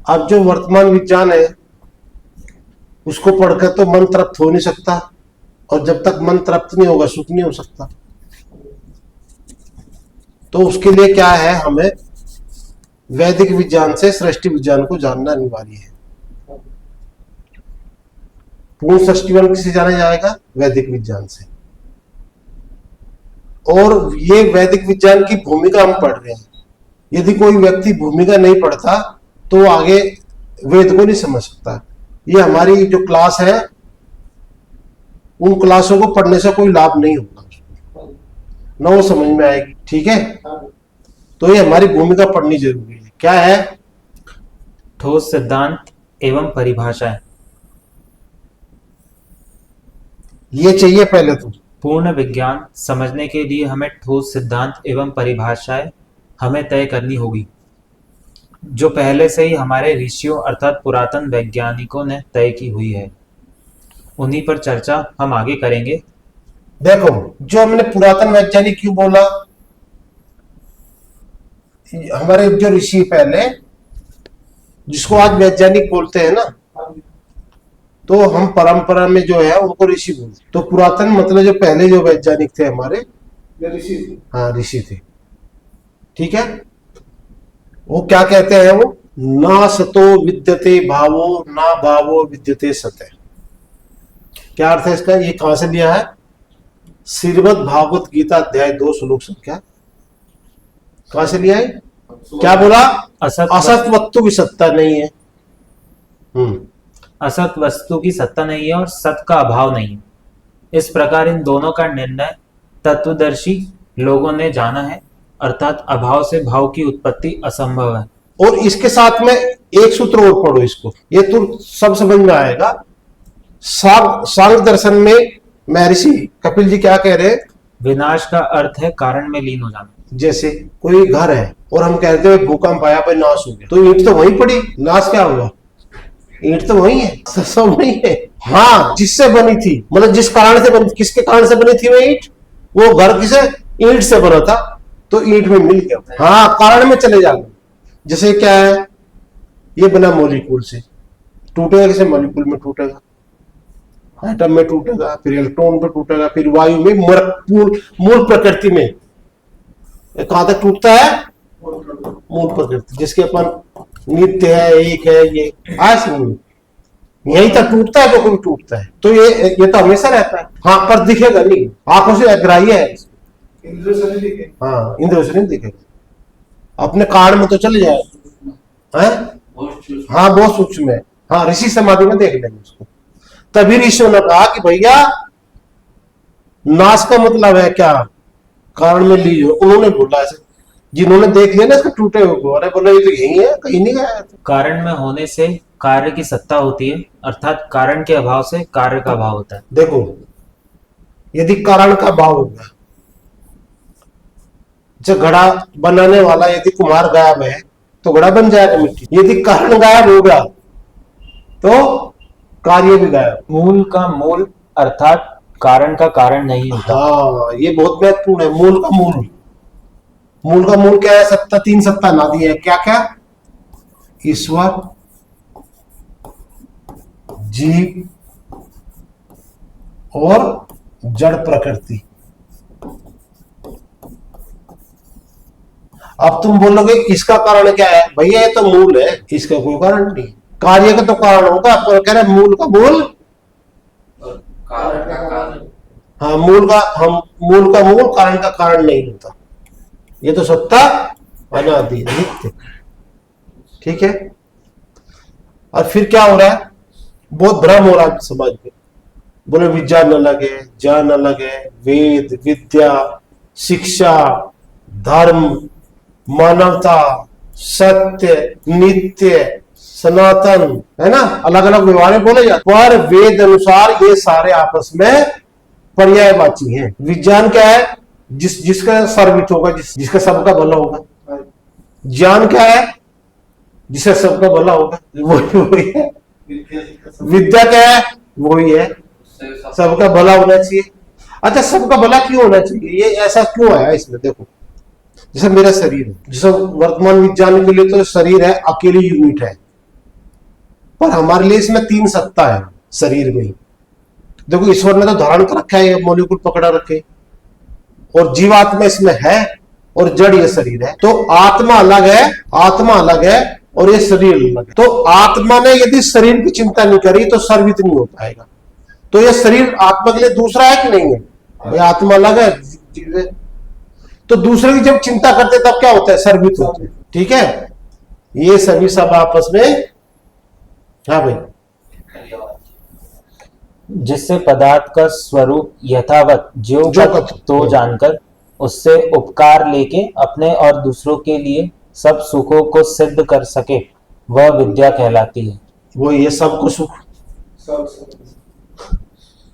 अब जो वर्तमान विज्ञान है उसको पढ़कर तो मन तृप्त हो नहीं सकता, और जब तक मन तृप्त नहीं होगा सुख नहीं हो सकता। तो उसके लिए क्या है, हमें वैदिक विज्ञान से सृष्टि विज्ञान को जानना अनिवार्य है। पूर्ण सृष्टिवान किसे जाना जाएगा? वैदिक विज्ञान से। और ये वैदिक विज्ञान की भूमिका हम पढ़ रहे हैं। यदि कोई व्यक्ति भूमिका नहीं पढ़ता तो आगे वेद को नहीं समझ सकता। ये हमारी जो क्लास है, उन क्लासों को पढ़ने से कोई लाभ नहीं होगा, ना वो समझ में आएगी। ठीक है, तो ये हमारी भूमिका पढ़नी जरूरी है। क्या है? ठोस सिद्धांत एवं परिभाषाएं। ये चाहिए पहले तो। पूर्ण विज्ञान समझने के लिए हमें ठोस सिद्धांत एवं परिभाषाएं हमें तय करनी होगी, जो पहले से ही हमारे ऋषियों अर्थात पुरातन वैज्ञानिकों ने तय की हुई है। उन्हीं पर चर्चा हम आगे करेंगे। देखो, जो हमने पुरातन वैज्ञानिक क्यों बोला, हमारे जो ऋषि पहले, जिसको आज वैज्ञानिक बोलते हैं ना, तो हम परंपरा में जो है उनको ऋषि बोलते। तो पुरातन मतलब जो पहले जो वैज्ञानिक थे हमारे, ऋषि थे। हाँ, ऋषि थे। ठीक है, वो क्या कहते हैं? वो ना सतो विद्यते भावो ना भावो विद्यते सते। क्या अर्थ है इसका? ये कहां से लिया है? श्रीमद् भागवत गीता अध्याय 2 श्लोक संख्या। कहां से लिया है? क्या बोला? असत वस्तु की सत्ता नहीं है। असत वस्तु की सत्ता नहीं है और सत का अभाव नहीं है। इस प्रकार इन दोनों का निर्णय तत्वदर्शी लोगों ने जाना है, अर्थात अभाव से भाव की उत्पत्ति असंभव है। और इसके साथ में एक सूत्र और पढ़ो इसको, ये तो सब समझ में आएगा। सांख्य दर्शन में महर्षि कपिल जी क्या कह रहे हैं? विनाश का अर्थ है कारण में लीन हो जाना। जैसे कोई घर है और हम कहते हैं भूकंप आया, भाई नाश हो गया, तो ईंट तो वहीं पड़ी, नाश क्या हुआ? ईंट तो वही है, सब वही है। हाँ, जिससे बनी थी, मतलब जिस कारण से बनी, किसके कारण से बनी थी वो ईंट? वो घर किसे? ईंट से बना था, तो ईंट में मिल गया। हाँ, कारण में चले जाओ। जैसे क्या है, ये बना मॉलिक्यूल से, टूटेगा किसे? मॉलिक्यूल में टूटेगा, एटम में टूटेगा, फिर इलेक्ट्रॉन पे टूटेगा, फिर वायु में, मूल प्रकृति में। कहां तक टूटता है? मूल प्रकृति, जिसके अपन नित्य है, एक है, ये आज यही तक टूटता है, जो कोई टूटता है। तो ये तो हमेशा रहता है। हाँ, पर दिखेगा नहीं, आंखों से अग्राह्य है, इंद्रियों से नहीं दिखेगा। हाँ, इंद्रियों से नहीं दिखेगा, अपने कारण में तो चले जाएगा। हाँ, बहुत सूक्ष्म है। हाँ, ऋषि समाधि में देख लेंगे उसको। तभी ऋषियों ने कहा कि भैया नाश का मतलब है क्या? कारण में लीजिए। उन्होंने बोला ऐसे, जिन्होंने देख लिया ना इसको टूटे हुए को, अरे बोला ये तो यही है, कहीं नहीं गया। कारण में होने से कार्य की सत्ता होती है, अर्थात कारण के अभाव से कार्य का अभाव होता है। देखो, यदि कारण का अभाव होगा, जब घड़ा बनाने वाला यदि कुम्हार गायब है तो घड़ा बन जाएगा मिट्टी। यदि कारण गायब होगा तो कार्य भी गायब। मूल का मूल अर्थात कारण का कारण नहीं होता। हाँ, ये बहुत महत्वपूर्ण है। मूल का मूल, मूल का मूल क्या है? सत्ता, तीन सत्ता नादी है। क्या क्या? ईश्वर, जीव और जड़ प्रकृति। अब तुम बोलोगे इसका कारण क्या है? भैया ये तो मूल है, इसका कोई कारण नहीं। कार्य का तो कारण होगा, पर कह रहे मूल का मूल, कारण का कारण। हाँ, मूल का मूल, कारण का कारण नहीं होता। ये तो सत्ता अनादि नित्य। ठीक है, और फिर क्या हो रहा है? बहुत भ्रम हो रहा है समाज में। बोले विज्ञान न लगे, ज्ञान न लगे, वेद, विद्या, शिक्षा, धर्म, मानवता, सत्य, नित्य, सनातन, है ना, अलग अलग व्यवहार बोले जाते, पर वेद अनुसार ये सारे आपस में पर्यायवाची हैं। विज्ञान क्या है? जिसका सर्वहित होगा, जिसका सबका भला होगा। ज्ञान क्या है? जिसका सबका भला होगा, वही है। विद्या क्या है? वही है, सबका भला होना चाहिए। अच्छा, सबका भला क्यों होना चाहिए? ये ऐसा क्यों आया इसमें? देखो, जैसे मेरा शरीर है, जैसे वर्तमान विज्ञान के लिए तो शरीर है, अकेली यूनिट है, पर हमारे लिए इसमें 3 सत्ता है शरीर में। देखो ईश्वर ने तो धारण कर रखा है, ये मॉलिक्यूल पकड़ा रखे, और जीवात्मा इसमें है और जड़ ये शरीर है। तो आत्मा अलग है, आत्मा अलग है और ये शरीर अलग है। तो आत्मा ने यदि शरीर की चिंता नहीं करी तो सर्वित नहीं हो पाएगा। तो ये शरीर आत्मा के लिए दूसरा है कि नहीं है? भाई आत्मा अलग है, तो दूसरे की जब चिंता करते तब क्या होता है? सर्वित होते हैं। ठीक है, ये सभी सब आपस में, हाँ भाई, जिससे पदार्थ का स्वरूप यथावत ज्यों का तो जानकर उससे उपकार लेके अपने और दूसरों के लिए सब सुखों को सिद्ध कर सके, वह विद्या कहलाती है। वो ये सबको सुख,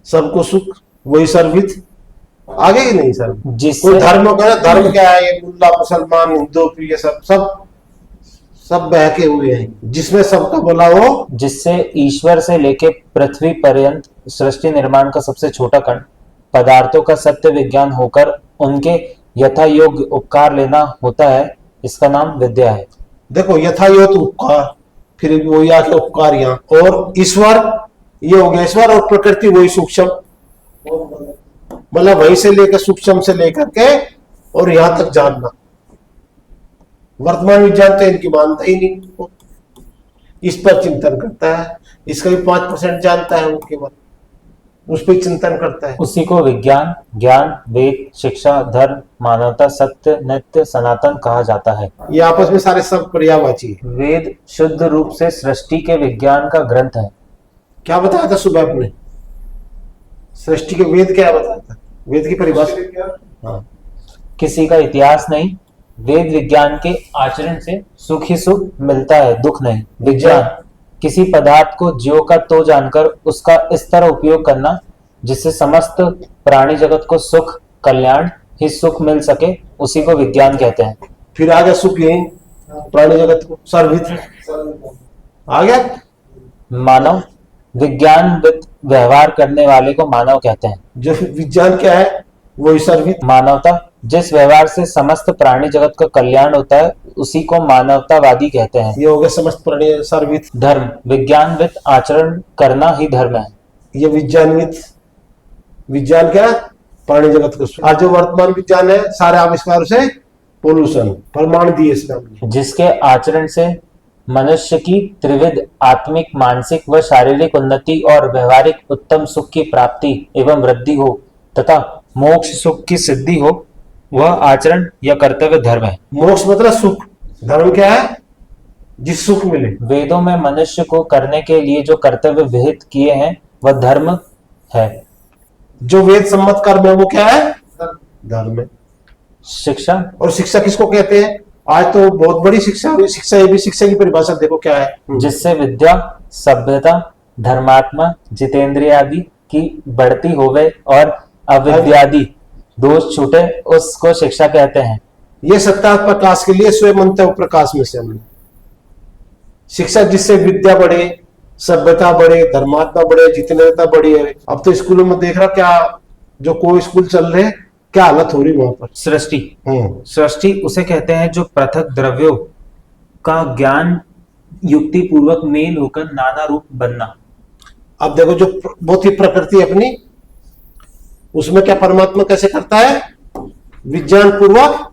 सबको सुख, वही सर्वित। आगे ही नहीं सर, जिससे धर्म का धर्म क्या है? ये मुल्ला मुसलमान हिंदू ये सब सब सब बहके हुए हैं, जिसमें सबका भला हो। जिससे ईश्वर से लेके पृथ्वी पर्यंत सृष्टि निर्माण का सबसे छोटा कण पदार्थों का सत्य विज्ञान होकर उनके यथा योग्य उपकार लेना होता है, इसका नाम विद्या है। देखो यथा योग्य उपकार, फिर वो या के उपकार यहाँ, और ईश्वर ये हो गया ईश्वर, और प्रकृति वही सूक्ष्म, मतलब वहीं से लेकर सूक्ष्म से लेकर के और यहां तक जानना। वर्तमान विज्ञान तो इनकी मानता ही नहीं, इस पर चिंतन करता है, इसका भी 5% जानता है, उनके बाद उस पर चिंतन करता है। उसी को विज्ञान, ज्ञान, वेद, शिक्षा, धर्म, मानवता, सत्य, नित्य, सनातन कहा जाता है। ये आपस में सारे सब पर्यायवाची है। वेद शुद्ध रूप से सृष्टि के विज्ञान का ग्रंथ है। क्या बताया था सुबह आपने? सृष्टि के वेद क्या बताया था? वेद की परिभाषा, हाँ, किसी का इतिहास नहीं, वेद विज्ञान के आचरण से सुख ही सुख मिलता है, दुख नहीं। विज्ञान किसी पदार्थ को ज्यों का तो जानकर उसका इस तरह उपयोग करना जिससे समस्त प्राणी जगत को सुख, कल्याण ही सुख मिल सके, उसी को विज्ञान कहते हैं। फिर आ गया सुख, यही प्राणी जगत को सर्वित आ गया। मानव, विज्ञान व्यवहार करने वाले को मानव कहते हैं। जो विज्ञान क्या है? वही सर्वित। मानवता, जिस व्यवहार से समस्त प्राणी जगत का कल्याण होता है उसी को मानवतावादी कहते हैं। ये हो गया समस्त प्राणी सर्वित। धर्म, विज्ञानविद आचरण करना ही धर्म है। ये विज्ञानविद, विज्ञान क्या है? प्राणी जगत को। आज जो वर्तमान विज्ञान है सारे आविष्कार से पोल्यूशन प्रमाण दिए इसमें हमने। जिसके आचरण से मनुष्य की त्रिविध आत्मिक, मानसिक व शारीरिक उन्नति और व्यवहारिक उत्तम सुख की प्राप्ति एवं वृद्धि हो तथा मोक्ष सुख की सिद्धि हो, वह आचरण या कर्तव्य धर्म है। मोक्ष मतलब सुख, धर्म क्या है? जिस सुख मिले। वेदों में मनुष्य को करने के लिए जो कर्तव्य विहित किए हैं वह धर्म है। जो वेद सम्मत कर्म है वो क्या है? धर्म है। शिक्षा, और शिक्षा किसको कहते हैं? आज तो बहुत बड़ी शिक्षा हुई। शिक्षा, ये भी शिक्षा की परिभाषा देखो क्या है? जिससे विद्या, सभ्यता, धर्मात्मा, जितेंद्रिय आदि की बढ़ती होवे और अविद्यादि दोष छूटे, उसको शिक्षा कहते हैं। ये सत्ता प्रकाश के लिए स्वयं अंतः प्रकाश में से हमने शिक्षा, जिससे विद्या बढ़े, सभ्यता बढ़े, धर्मात्मा बढ़े, जितेंद्रियता बढ़ी है। अब तो स्कूलों में देख रहा क्या, जो कोई स्कूल चल रहे क्या हालत हो रही वहां पर। सृष्टि, सृष्टि उसे कहते हैं जो पृथक द्रव्यों का ज्ञान युक्ति पूर्वक मेल होकर नाना रूप बनना। अब देखो जो बहुत ही प्रकृति अपनी, उसमें क्या परमात्मा कैसे करता है? विज्ञान पूर्वक,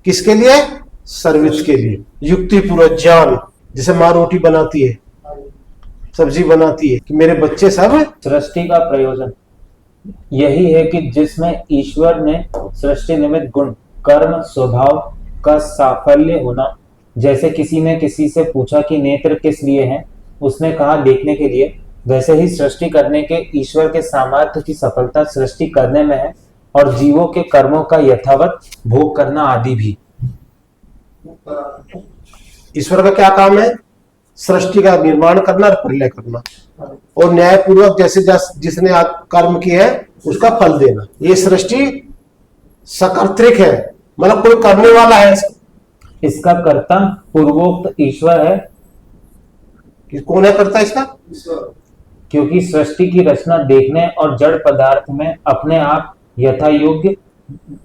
किसके लिए? सर्विस के लिए। युक्ति पूर्वक ज्ञान, जैसे माँ रोटी बनाती है, सब्जी बनाती है, कि मेरे बच्चे सब। सृष्टि का प्रयोजन यही है कि जिसमें ईश्वर ने सृष्टि निमित्त गुण, कर्म, स्वभाव का साफल्य होना। जैसे किसी ने किसी से पूछा कि नेत्र किस लिए हैं, उसने कहा देखने के लिए। वैसे ही सृष्टि करने के ईश्वर के सामर्थ्य की सफलता सृष्टि करने में है और जीवों के कर्मों का यथावत भोग करना आदि भी। ईश्वर का क्या काम है? सृष्टि का निर्माण करना और प्रलय करना, और न्यायपूर्वक जैसे जिसने कर्म किए है उसका फल देना। ये सृष्टि सकर्तृक है, मतलब कोई करने वाला है। इसका कर्ता पूर्वोक्त ईश्वर है। कौन है कर्ता इसका? क्योंकि सृष्टि की रचना देखने और जड़ पदार्थ में अपने आप यथा योग्य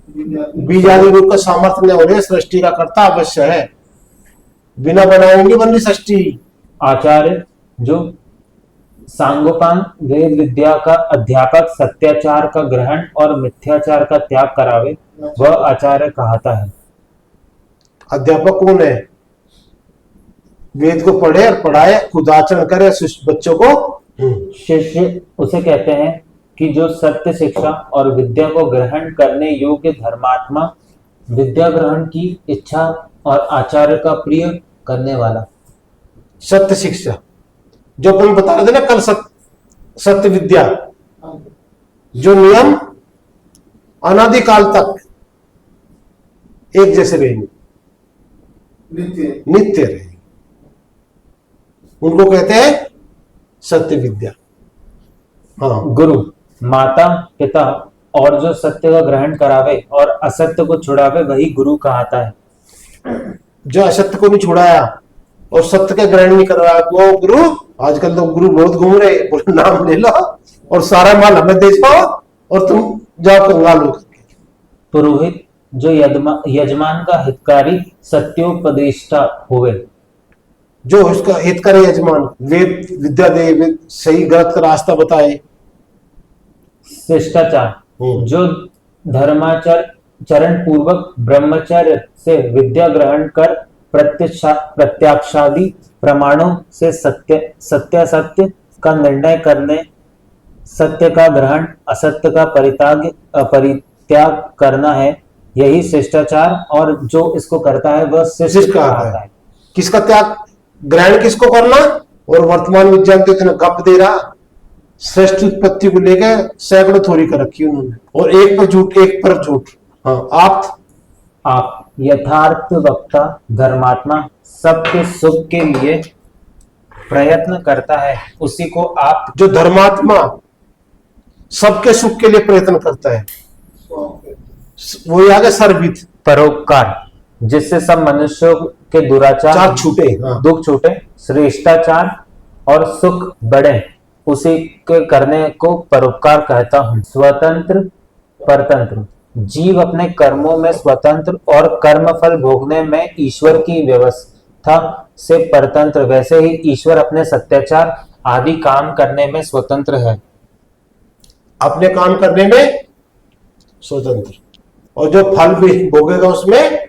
बीज आदि रूप का सामर्थ्य न होने सृष्टि का कर्ता अवश्य है। बिना बनाए नहीं बन रही सृष्टि। आचार्य जो सांगोपांग वेद विद्या का अध्यापक सत्याचार का ग्रहण और मिथ्याचार का त्याग करावे वह आचार्य कहता है। अध्यापक कौन है? वेद को पढ़े और पढ़ाए, खुद आचरण करे बच्चों को। शिष्य उसे कहते हैं कि जो सत्य शिक्षा और विद्या को ग्रहण करने योग्य धर्मात्मा, विद्या ग्रहण की इच्छा और आचार्य का प्रिय करने वाला। सत्य शिक्षा जो अपन बता रहे थे ना कल, सत्य विद्या, जो नियम अनादिकाल तक एक जैसे रहेंगे, नित्य रहेंगे, उनको कहते हैं सत्य विद्या। हाँ, गुरु माता पिता और जो सत्य का ग्रहण करावे और असत्य को छुड़ावे वही गुरु कहता है। जो असत्य को भी छुड़ाया और सत्य का ग्रहण नहीं कर रहा वो गुरु। आजकल तो गुरु बहुत घूम रहे, बोले नाम ले लो और सारा माल हमें दे पाओ और तुम जाओ कंगाल हो करके। पुरोहित जो यजमान का हितकारी सत्योपदेष्टा होवे। जो उसका हित करे यजमान, वेद विद्या दे, वेद सही गलत का रास्ता बताए। शिष्टाचार जो धर्माचरण पूर्वक ब्रह्मचर्य से विद्या ग्रहण कर प्रत्याक्षादि प्रमाणों से सत्यासत्य का निर्णय करने, सत्य का ग्रहण असत्य का परित्याग करना है, यही शिष्टाचार। और जो इसको करता है वह शिष्ट कहलाता है। किसका त्याग ग्रहण किसको करना? और वर्तमान विज्ञान तो इतना गप दे रहा, श्रेष्ठ उत्पत्ति को लेकर सैकड़ों थोड़ी कर रखी उन्होंने, और एक पर झूठ एक पर झूठ। हाँ, आप यथार्थ वक्ता धर्मात्मा सबके सुख के लिए प्रयत्न करता है, उसी को आप। जो धर्मात्मा सबके सुख के लिए प्रयत्न करता है वो आगे सर्वविद। परोपकार जिससे सब मनुष्यों के दुराचार छूटे, हाँ। दुख छूटे, श्रेष्ठाचार और सुख बढ़े, उसी के करने को परोपकार कहता हूँ। स्वतंत्र परतंत्र जीव अपने कर्मों में स्वतंत्र और कर्म फल भोगने में ईश्वर की व्यवस्था से परतंत्र, वैसे ही ईश्वर अपने सत्याचार आदि काम करने में स्वतंत्र है। अपने काम करने में स्वतंत्र, और जो फल भी भोगेगा उसमें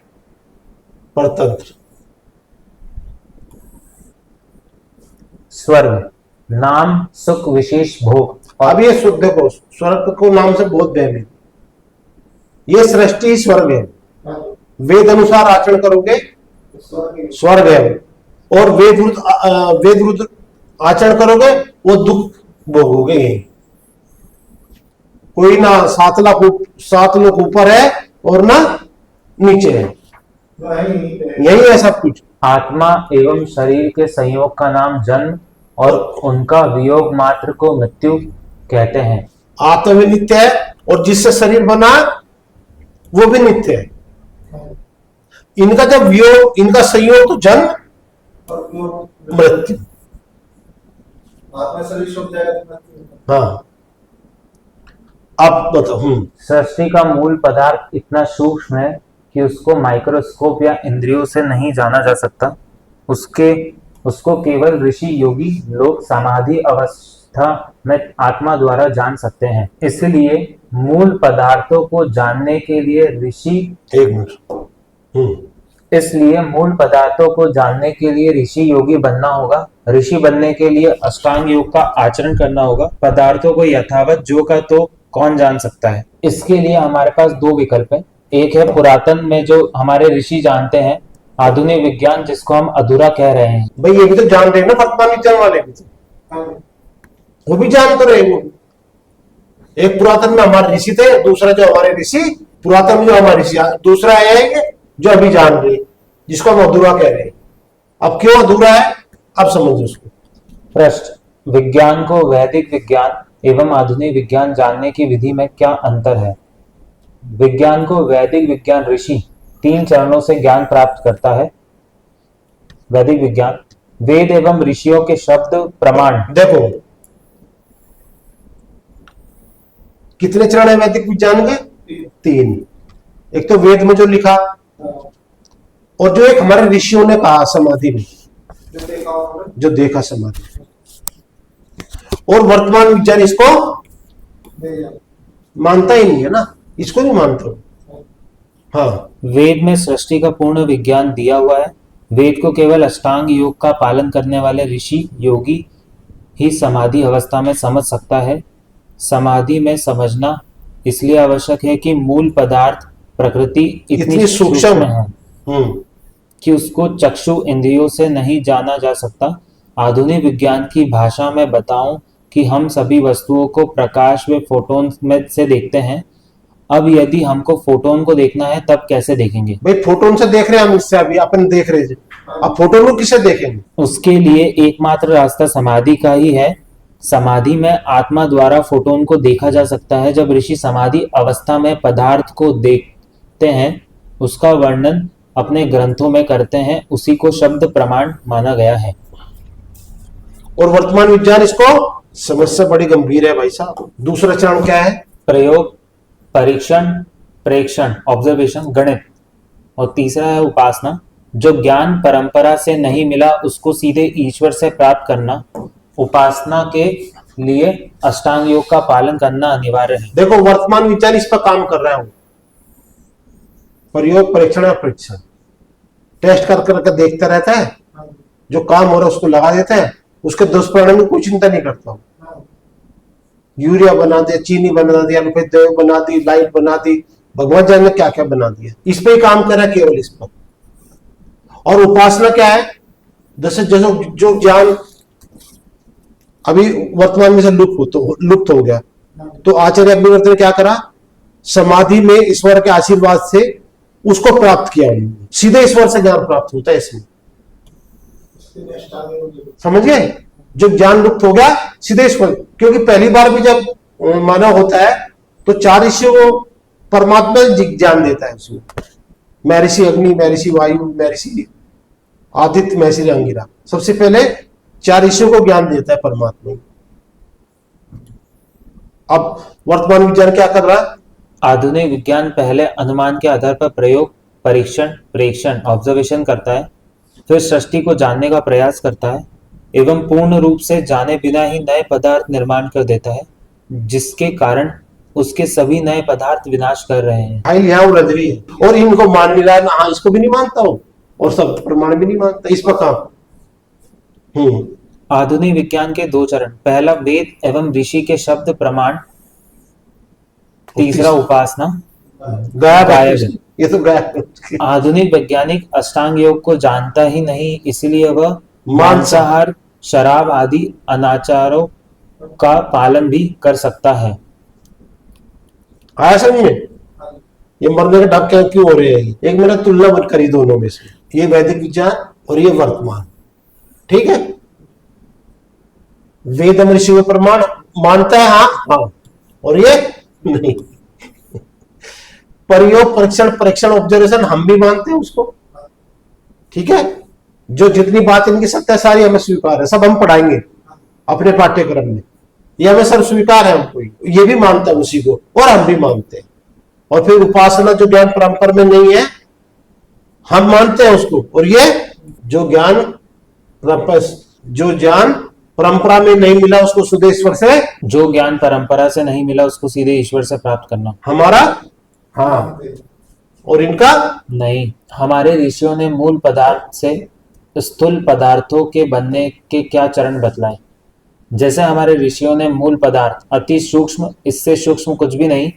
परतंत्र। स्वर्ग नाम सुख विशेष भोग। अब ये शुद्ध को स्वर्ग को नाम से बहुत बहमी, ये सृष्टि स्वर्ग है। वेद अनुसार आचरण करोगे स्वर्ग है, और वेद विरुद्ध आचरण करोगे वो दुख भोगोगे। कोई ना 7 लोग ऊपर है और ना नीचे है, यही है सब कुछ। आत्मा एवं शरीर के संयोग का नाम जन्म और उनका वियोग मात्र को मृत्यु कहते हैं। आत्मा भी नित्य है और जिससे शरीर बना वो भी नित्य है। इनका जब वियोग, इनका संयोग तो जन्म और मृत्यु। हाँ, अब बताओ। सृष्टि का मूल पदार्थ इतना सूक्ष्म है कि उसको माइक्रोस्कोप या इंद्रियों से नहीं जाना जा सकता। उसको केवल ऋषि योगी लोग समाधि अवस्था में आत्मा द्वारा जान सकते हैं। इसलिए मूल पदार्थों को जानने के लिए ऋषि योगी बनना होगा। ऋषि बनने के लिए अष्टांग योग का आचरण करना होगा। पदार्थों को यथावत जो का तो कौन जान सकता है। इसके लिए हमारे पास 2 विकल्प है। एक है पुरातन में जो हमारे ऋषि जानते हैं, आधुनिक विज्ञान जिसको हम अधूरा कह रहे हैं। भाई ये भी तो जान रहे हैं ना, वर्तमान विज्ञान वाले भी वो भी जान तो रहे। वो एक पुरातन में हमारे ऋषि थे, दूसरा जो हमारे ऋषि पुरातन में जो हमारे ऋषि, दूसरा है जो अभी जान रहे, जिसको हम अधूरा कह रहे हैं। अब क्यों अधूरा है, अब समझो उसको। प्रश्न: विज्ञान को वैदिक विज्ञान एवं आधुनिक विज्ञान जानने की विधि में क्या अंतर है? विज्ञान को वैदिक विज्ञान ऋषि 3 चरणों से ज्ञान प्राप्त करता है। वैदिक विज्ञान वेद एवं ऋषियों के शब्द प्रमाण। देखो कितने चरण है वैदिक विज्ञान के? 3। एक तो वेद में जो लिखा, और जो एक हमारे ऋषियों ने कहा समाधि में, जो देखा समाधि। और वर्तमान विज्ञान इसको मानता ही नहीं है ना, इसको नहीं मानता। हाँ, वेद में सृष्टि का पूर्ण विज्ञान दिया हुआ है। वेद को केवल अष्टांग योग का पालन करने वाले ऋषि योगी ही समाधि अवस्था में समझ सकता है। समाधि में समझना इसलिए आवश्यक है कि मूल पदार्थ प्रकृति इतनी सूक्ष्म है कि उसको चक्षु इंद्रियों से नहीं जाना जा सकता। आधुनिक विज्ञान की भाषा में बताऊं कि हम सभी वस्तुओं को प्रकाश व फोटोन में से देखते हैं। अब यदि हमको फोटोन को देखना है तब कैसे देखेंगे? भाई फोटोन से देख रहे हैं हम, इससे अभी अपन देख रहे थे, अब फोटोन को किससे देखेंगे? उसके लिए एकमात्र रास्ता समाधि का ही है। समाधि में आत्मा द्वारा फोटोन को देखा जा सकता है। जब ऋषि समाधि अवस्था में पदार्थ को देखते हैं, उसका वर्णन अपने ग्रंथों में करते हैं, उसी को शब्द प्रमाण माना गया है। और वर्तमान विज्ञान इसको समस्या बड़ी गंभीर है भाई साहब। दूसरा चरण क्या है? प्रयोग, परीक्षण, प्रेक्षण, ऑब्जर्वेशन, गणित। और तीसरा है उपासना। जो ज्ञान परंपरा से नहीं मिला उसको सीधे ईश्वर से प्राप्त करना। उपासना के लिए अष्टांग योग का पालन करना अनिवार्य है। देखो वर्तमान विज्ञान इस पर काम कर रहा है, प्रयोग, परीक्षण और परीक्षण, टेस्ट कर करके देखता रहता है, जो काम हो रहा है उसको लगा देता है, उसके दुष्परिणाम की कोई चिंता नहीं करता हूं। यूरिया बना दिया, चीनी बना दिया, देव बना दी, लाइट बना दी, भगवान जाने क्या क्या बना दिया, इस पे ही काम कर रहा है, केवल इस पर। और उपासना क्या है? जैसे जो ज्ञान अभी वर्तमान में से लुप्त हो गया, तो आचार्य अग्निवर्त ने क्या करा? समाधि में ईश्वर के आशीर्वाद से उसको प्राप्त किया। सीधे ईश्वर से ज्ञान प्राप्त होता है इसमें, समझ गए? जो ज्ञान लुप्त हो गया सीधे ईश्वर, क्योंकि पहली बार भी जब मानव होता है तो चार ऋषियों को परमात्मा ज्ञान देता है उसमें। महर्षि अग्नि, महर्षि वायु, महर्षि आदित्य, महर्षि अंगिरा, सबसे पहले चार ऋषियों को ज्ञान देता है परमात्मा। अब वर्तमान विज्ञान क्या कर रहा है? आधुनिक विज्ञान पहले अनुमान के आधार पर प्रयोग, परीक्षण, प्रेक्षण, ऑब्जर्वेशन करता है, फिर सृष्टि को जानने का प्रयास करता है एवं पूर्ण रूप से जाने बिना ही नए पदार्थ निर्माण कर देता है, जिसके कारण उसके सभी नए पदार्थ विनाश कर रहे हैं। फाइल यहाँ उलझ रही है और इनको मान नहीं रहा है, हाँ इसको भी नहीं मानता हूं और सब प्रमाण भी नहीं मानता, इस पर काम। आधुनिक विज्ञान के दो चरण, पहला वेद एवं ऋषि के शब्द प्रमाण, तीसरा उपासना, गायब। ये तो गायब। आधुनिक वैज्ञानिक अष्टांग योग को जानता ही नहीं, इसलिए वह मांसाहार, शराब आदि अनाचारों का पालन भी कर सकता है। आया समझ में? ये मरने के ढप क्यों हो रहे हैं? एक मेरा तुलना मत करी दोनों में से, ये वैदिक विज्ञान और ये वर्तमान, ठीक है? वेद ऋषि में प्रमाण मानता है, हाँ, और ये नहीं। प्रयोग, परीक्षण, परीक्षण, ऑब्जर्वेशन हम भी मानते हैं उसको, ठीक है? जो जितनी बात इनकी सत्य है सारी हमें स्वीकार है, सब हम पढ़ाएंगे अपने पाठ्यक्रम में, ये हमें सब स्वीकार है। हमको ये भी मानता है उसी को, और हम भी मानते हैं। और फिर उपासना जो ज्ञान परंपरा में नहीं है हम मानते हैं उसको, और ये जो ज्ञान परंपरा में नहीं मिला उसको सीधे ईश्वर से, जो ज्ञान परंपरा से नहीं मिला उसको सीधे ईश्वर से प्राप्त करना हमारा, हाँ, और इनका नहीं। हमारे ऋषियों ने मूल पदार्थ से स्थूल पदार्थों के बनने के क्या चरण बतलाए। जैसे हमारे ऋषियों ने मूल पदार्थ अति सूक्ष्म, इससे सूक्ष्म कुछ भी नहीं,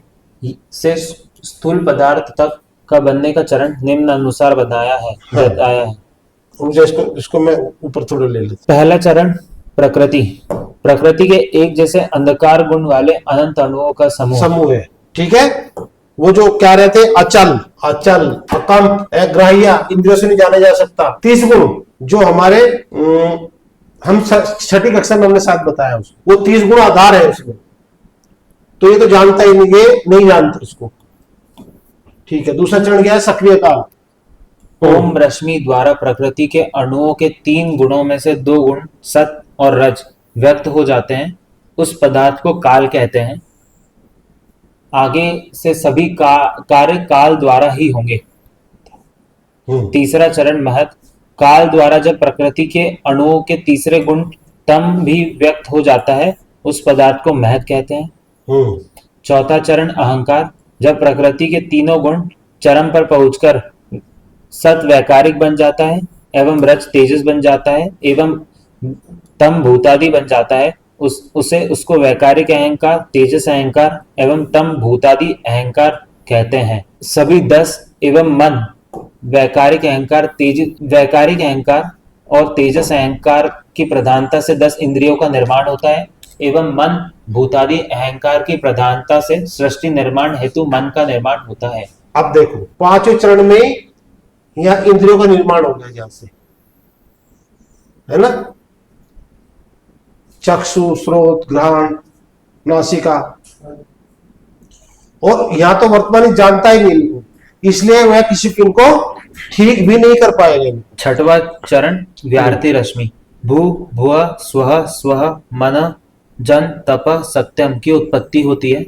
से स्थूल पदार्थ तक का बनने का चरण निम्न अनुसार बताया है। मुझे इसको मैं ऊपर थोड़ा ले लेता। पहला चरण प्रकृति। प्रकृति के एक जैसे अंधकार गुण वाले अनंत अणुओं का समूह है, ठीक है? वो जो क्या रहते हैं, अचल, अकंप, अग्राह्य, इंद्रियों से नहीं जाना जा सकता। 30 गुण जो हमारे हम छठी कक्षा में हमने साथ बताया उसको, वो 30 गुण आधार है उसमें, तो ये तो जानता ही नहीं, ये नहीं जानता उसको, ठीक है? दूसरा चरण क्या है? सक्रिय काल। ओम रश्मि द्वारा प्रकृति के अणुओं के 3 गुणों में से 2 गुण सत और रज व्यक्त हो जाते हैं, उस पदार्थ को काल कहते हैं। आगे से सभी कार्य काल द्वारा ही होंगे। तीसरा चरण महत। काल द्वारा जब प्रकृति के अणुओं के तीसरे गुण तम भी व्यक्त हो जाता है, उस पदार्थ को महत कहते हैं। चौथा चरण अहंकार, जब प्रकृति के तीनों गुण चरम पर पहुंचकर सत वैकारिक बन जाता है एवं रज तेजस बन जाता है एवं तम भूतादि बन जाता है, उसको वैकारिक अहंकार, तेजस अहंकार एवं तम भूतादि अहंकार कहते हैं। सभी 10 एवं मन वैकारिक अहंकार और तेजस अहंकार की प्रधानता से 10 इंद्रियों का निर्माण होता है एवं मन भूतादि अहंकार की प्रधानता से सृष्टि निर्माण हेतु मन का निर्माण होता है। अब देखो पांचवें चरण में यहाँ इंद्रियों का निर्माण हो गया, यहां से है ना, चक्षु, श्रोत, घ्राण, नासिका, और यहां तो वर्तमान जानता ही नहीं, इसलिए वह किसी को इनको ठीक भी नहीं कर पाएंगे। छठवां चरण व्याहृति रश्मि, भू भुव स्वः स्वः मन जन तप सत्यम की उत्पत्ति होती है।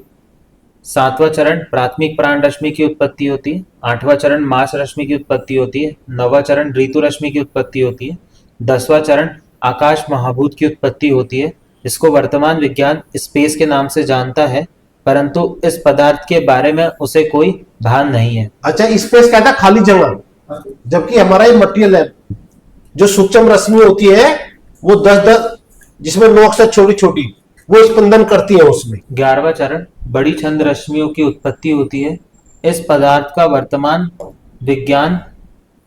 सातवां चरण प्राथमिक प्राण रश्मि की उत्पत्ति होती है। आठवां चरण मास रश्मि की उत्पत्ति होती है। नौवां चरण ऋतु रश्मि की उत्पत्ति होती है। 10वां चरण आकाश महाभूत की उत्पत्ति होती है। इसको वर्तमान विज्ञान स्पेस के नाम से जानता है, परंतु इस पदार्थ के बारे में उसे कोई भान नहीं है। अच्छा, स्पेस कहता है खाली जगह, जबकि हमारा ये मटेरियल है, जो सूक्ष्म रश्मि होती है वो 10 जिसमें 9 अक्षर छोटी छोटी वो स्पंदन करती है उसमें। 11वां चरण बड़ी छंद रश्मियों की उत्पत्ति होती है। इस पदार्थ का वर्तमान विज्ञान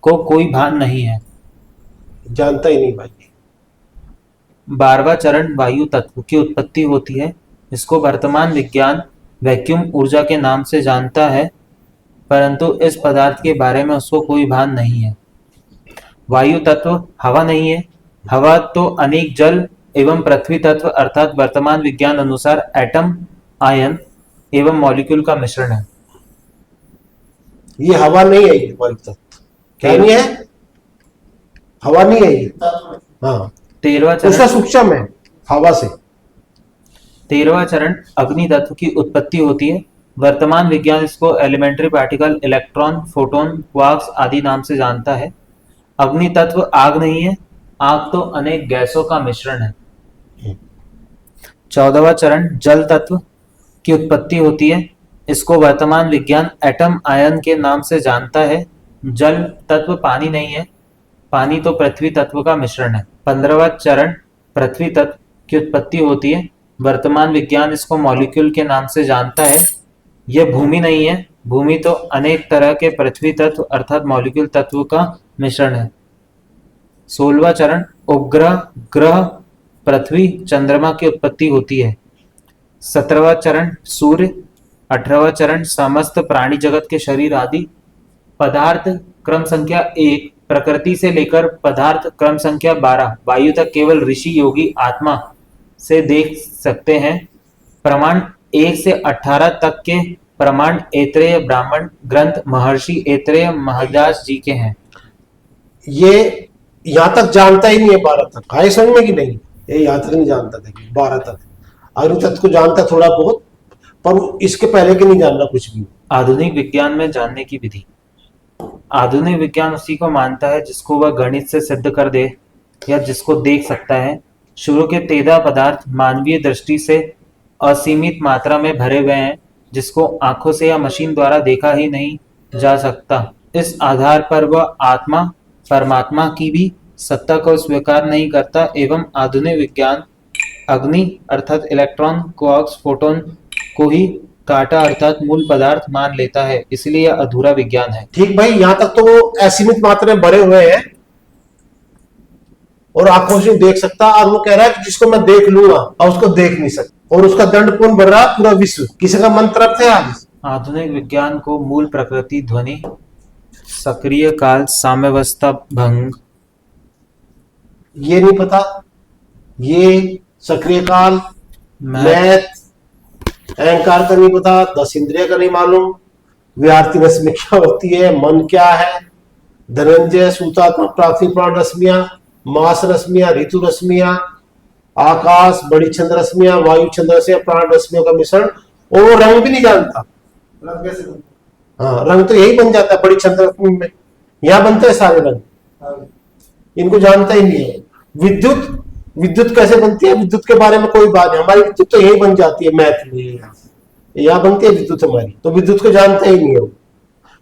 को कोई भान नहीं है, जानता ही नहीं भाई। 12वां चरण वायु तत्व की उत्पत्ति होती है। इसको वर्तमान विज्ञान वैक्यूम ऊर्जा के नाम से जानता है, परंतु इस पदार्थ के बारे में उसको कोई भान नहीं है। वायु तत्व हवा नहीं है। हवा तो अनेक जल एवं पृथ्वी तत्व अर्थात वर्तमान विज्ञान अनुसार एटम, आयन एवं मॉलिक्यूल का मिश्रण है। ये हवा नहीं है, ये वायु तत्व क्या नहीं है, हवा नहीं है ये। हाँ, 13वां उसका चरण सूक्ष्म है हवा से। 13वां चरण अग्नि तत्व की उत्पत्ति होती है। वर्तमान विज्ञान इसको elementary particle, electron, photon, quarks आदि नाम से जानता है। अग्नि तत्व आग नहीं है, आग तो अनेक गैसों का मिश्रण है। 14वां चरण जल तत्व की उत्पत्ति होती है। इसको वर्तमान विज्ञान एटम, आयन के नाम से जानता है। जल तत्व पानी नहीं है, पानी तो पृथ्वी तत्व का मिश्रण है। 15वां चरण पृथ्वी तत्व की उत्पत्ति होती है। वर्तमान विज्ञान इसको मॉलिक्यूल के नाम से जानता है। यह भूमि नहीं है, भूमि तो अनेक तरह के पृथ्वी तत्व अर्थात मॉलिक्यूल तत्व का मिश्रण है। 16वां चरण उपग्रह, ग्रह, पृथ्वी, चंद्रमा की उत्पत्ति होती है। 17वां चरण सूर्य। 18वां चरण समस्त प्राणी जगत के शरीर आदि। पदार्थ क्रम संख्या 1 प्रकृति से लेकर पदार्थ क्रम संख्या 12 वायु तक केवल ऋषि योगी आत्मा से देख सकते हैं। प्रमाण 1 से 18 तक के प्रमाण ऐतरेय ब्राह्मण ग्रंथ महर्षि ऐतरेय महाराज जी के हैं। ये यहां तक जानता ही नहीं है 12 तक, है समझ में कि नहीं, ये यहां तक नहीं जानता था 12 तक। अग्नि तत्व को जानता थोड़ा बहुत, पर इसके पहले के नहीं जानना कुछ भी। आधुनिक विज्ञान में जानने की विधि। आधुनिक विज्ञान उसी को मानता है जिसको वह गणित से सिद्ध कर दे या जिसको देख सकता है। शुरू के 13 पदार्थ मानवीय दृष्टि से असीमित मात्रा में भरे हुए हैं, जिसको आंखों से या मशीन द्वारा देखा ही नहीं जा सकता। इस आधार पर वह आत्मा परमात्मा की भी सत्ता को स्वीकार नहीं करता एवं आधुनिक विज्ञान अग्नि अर्थात इलेक्ट्रॉन, क्वार्क्स, फोटोन को ही काटा अर्थात मूल पदार्थ मान लेता है, इसलिए यह अधूरा विज्ञान है। ठीक भाई, यहां तक तो वो असीमित मात्रा में भरे हुए हैं और आंखों से देख सकता, और वो कह रहा है कि जिसको मैं देख लूंगा और उसको देख नहीं सकता, और उसका दंड कौन भर रहा, पूरा विश्व। किसी का मन तरफ है आज। आधुनिक विज्ञान को मूल प्रकृति, ध्वनि, सक्रिय काल, साम्यावस्था भंग, ये नहीं पता, ये सक्रिय काल, मैथ, अहंकार का नहीं पता, 10 इंद्रिय का नहीं मालूम, व्याहृति रश्मि क्या होती है, मन क्या है, धनंजय सूतात्मक प्राथमिक प्राण रश्मियां, मास रश्मियां, ऋतु रश्मियां, आकाश, बड़ी छंद रश्मियां, वायु छंद रश्मियां, प्राण रश्मियों का मिश्रण, और वो रंग भी नहीं जानता। रंग कैसे बनता? हाँ, रंग तो यही बन जाता है बड़ी छंद रश्मि में, यहाँ बनते हैं सारे रंग। इनको जानता ही नहीं है। विद्युत विद्युत कैसे बनती है, विद्युत के बारे में कोई बात नहीं। हमारी विद्युत तो यही बन जाती है, मैथ में यहाँ बनती है विद्युत हमारी, तो विद्युत को जानता ही नहीं है।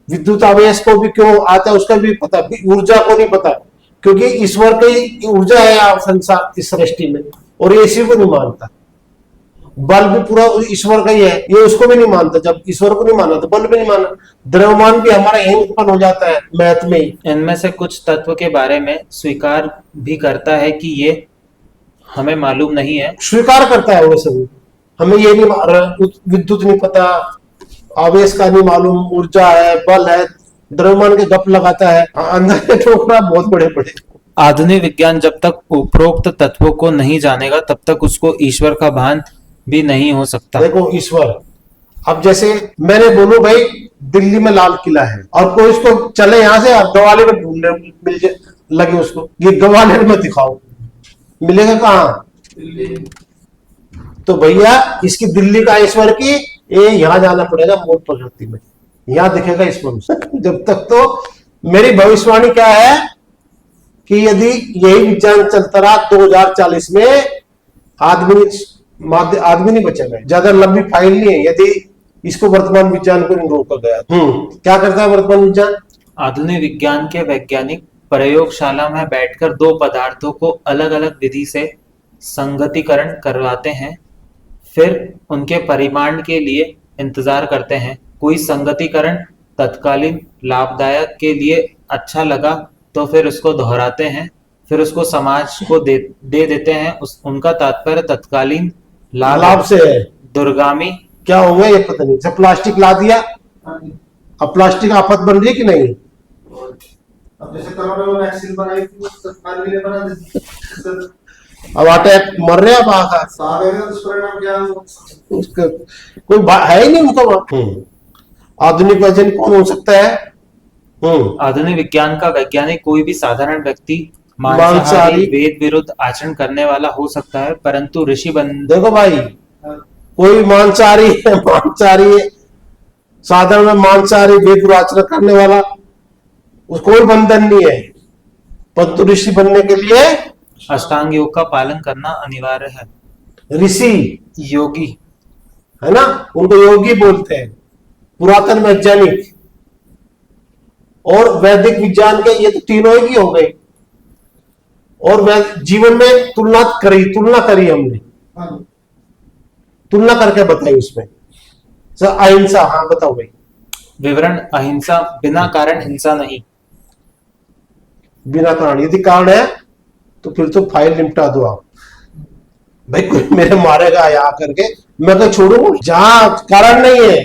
विद्युत आवेश को भी क्यों आता है उसका भी पता, ऊर्जा को नहीं पता, क्योंकि ईश्वर की ऊर्जा है संसार इस सृष्टि में, और ये इसी को नहीं मानता। बल भी पूरा ईश्वर का ही है, ये उसको भी नहीं मानता। जब ईश्वर को नहीं माना तो बल भी नहीं माना। द्रव्यमान भी हमारा यही उत्पन्न हो जाता है मैथ में ही। इनमें से कुछ तत्व के बारे में स्वीकार भी करता है कि ये हमें मालूम नहीं है। स्वीकार करता है वो सब, हमें ये नहीं, विद्युत नहीं पता, आवेश का नहीं मालूम, ऊर्जा है, बल है, द्रव्यमान के गप लगाता है, अंदर के ठोकरा बहुत बड़े बड़े। आधुनिक विज्ञान जब तक उपरोक्त तत्वों को नहीं जानेगा तब तक उसको ईश्वर का भान भी नहीं हो सकता। देखो ईश्वर, अब जैसे मैंने बोलूं भाई दिल्ली में लाल किला है, और कोई इसको चले यहां से ग्वालियर में ढूंढने मिल लगे उसको, ये ग्वालियर में दिखाओ, मिलेगा कहाँ? तो भैया इसकी दिल्ली का ईश्वर की ये यहां जाना पड़ेगा, मूल प्रकृति में, यहां दिखेगा ईश्वर। जब तक तो मेरी भविष्यवाणी क्या है कि यदि यही विज्ञान चलता रहा 2040 में आदमी नहीं बचेगा। ज्यादा लंबी फाइल नहीं है यदि इसको वर्तमान विज्ञान को नहीं रोका गया। क्या करता है वर्तमान विज्ञान? आधुनिक विज्ञान के वैज्ञानिक प्रयोगशाला में बैठकर दो पदार्थों को अलग अलग विधि से संगतिकरण करवाते हैं, फिर उनके परिमाण के लिए इंतजार करते हैं। कोई संगतिकरण तत्कालीन लाभदायक के लिए अच्छा लगा तो फिर उसको दोहराते हैं, फिर उसको समाज को दे देते हैं। उनका तात्पर्य तत्कालीन लाभ से है। दुर्गामी क्या होगा ये पता नहीं। जब प्लास्टिक ला दिया, अब प्लास्टिक आफत बन रही है कि नहीं? अब जैसे कोरोना में वैक्सीन बनाई थी, सरकार ने बना दी, अब अटैक मर रहे हैं, अब आकर सारे का दुष्परिणाम क्या हुआ? उसका कोई है ही नहीं उनका वहां। आधुनिक वैज्ञानिक कौन हो सकता है? आधुनिक विज्ञान का वैज्ञानिक कोई भी साधारण व्यक्ति मांसाहारी मांसाहारी वेद विरुद्ध आचरण करने वाला हो सकता है, परंतु ऋषि देखो भाई, कोई मांसाहारी है, मांसाहारी है, साधारण में मांसाहारी वेद विरुद्ध आचरण करने वाला, उसको कोई बंधन नहीं है। परंतु ऋषि बनने के लिए अष्टांग योग का पालन करना अनिवार्य है। ऋषि योगी है ना, उनको योगी बोलते हैं। पुरातन वैज्ञानिक और वैदिक विज्ञान के ये तो तीनों ही हो गए। और जीवन में तुलना करी हमने, तुलना करके बताई उसमें। अहिंसा, हाँ बताओ भाई। विवरण: अहिंसा बिना कारण हिंसा नहीं। बिना कारण, यदि कारण है तो फिर तो फाइल निपटा दो आप भाई। कोई मेरे मारेगा या करके मैं तो छोड़ूंगा। जहां कारण नहीं है,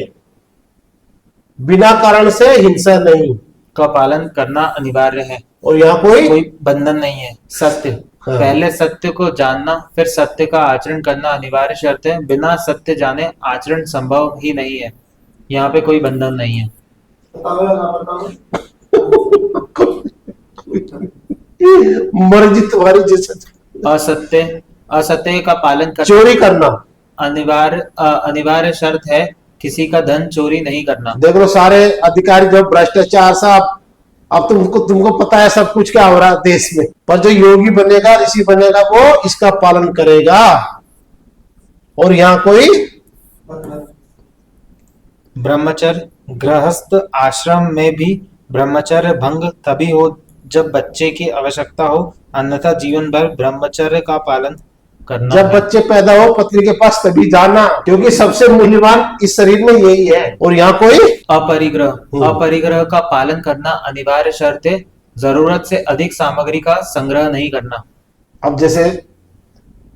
बिना कारण से हिंसा नहीं का पालन करना अनिवार्य है, और यहाँ कोई बंधन नहीं है। सत्य, हाँ। पहले सत्य को जानना फिर सत्य का आचरण करना अनिवार्य शर्त है। बिना सत्य जाने आचरण संभव ही नहीं है। यहाँ पे कोई बंधन नहीं है। मर्जी तुम्हारी, जैसे असत्य का पालन करना चोरी करना अनिवार्य शर्त है। किसी का धन चोरी नहीं करना। देख लो सारे अधिकारी जो भ्रष्टाचार साहब, अब तुमको पता है सब कुछ क्या हो रहा है देश में। पर जो योगी बनेगा, ऋषि बनेगा, वो इसका पालन करेगा। और यहाँ कोई ब्रह्मचर्य, गृहस्थ आश्रम में भी ब्रह्मचर्य भंग तभी हो जब बच्चे की आवश्यकता हो, अन्यथा जीवन भर ब्रह्मचर्य का पालन करना जब है। बच्चे पैदा हो पत्नी के पास तभी जाना, क्योंकि सबसे मूल्यवान इस शरीर में यही है। और यहाँ कोई अपरिग्रह का पालन करना अनिवार्य शर्त है। जरूरत से अधिक सामग्री का संग्रह नहीं करना। अब जैसे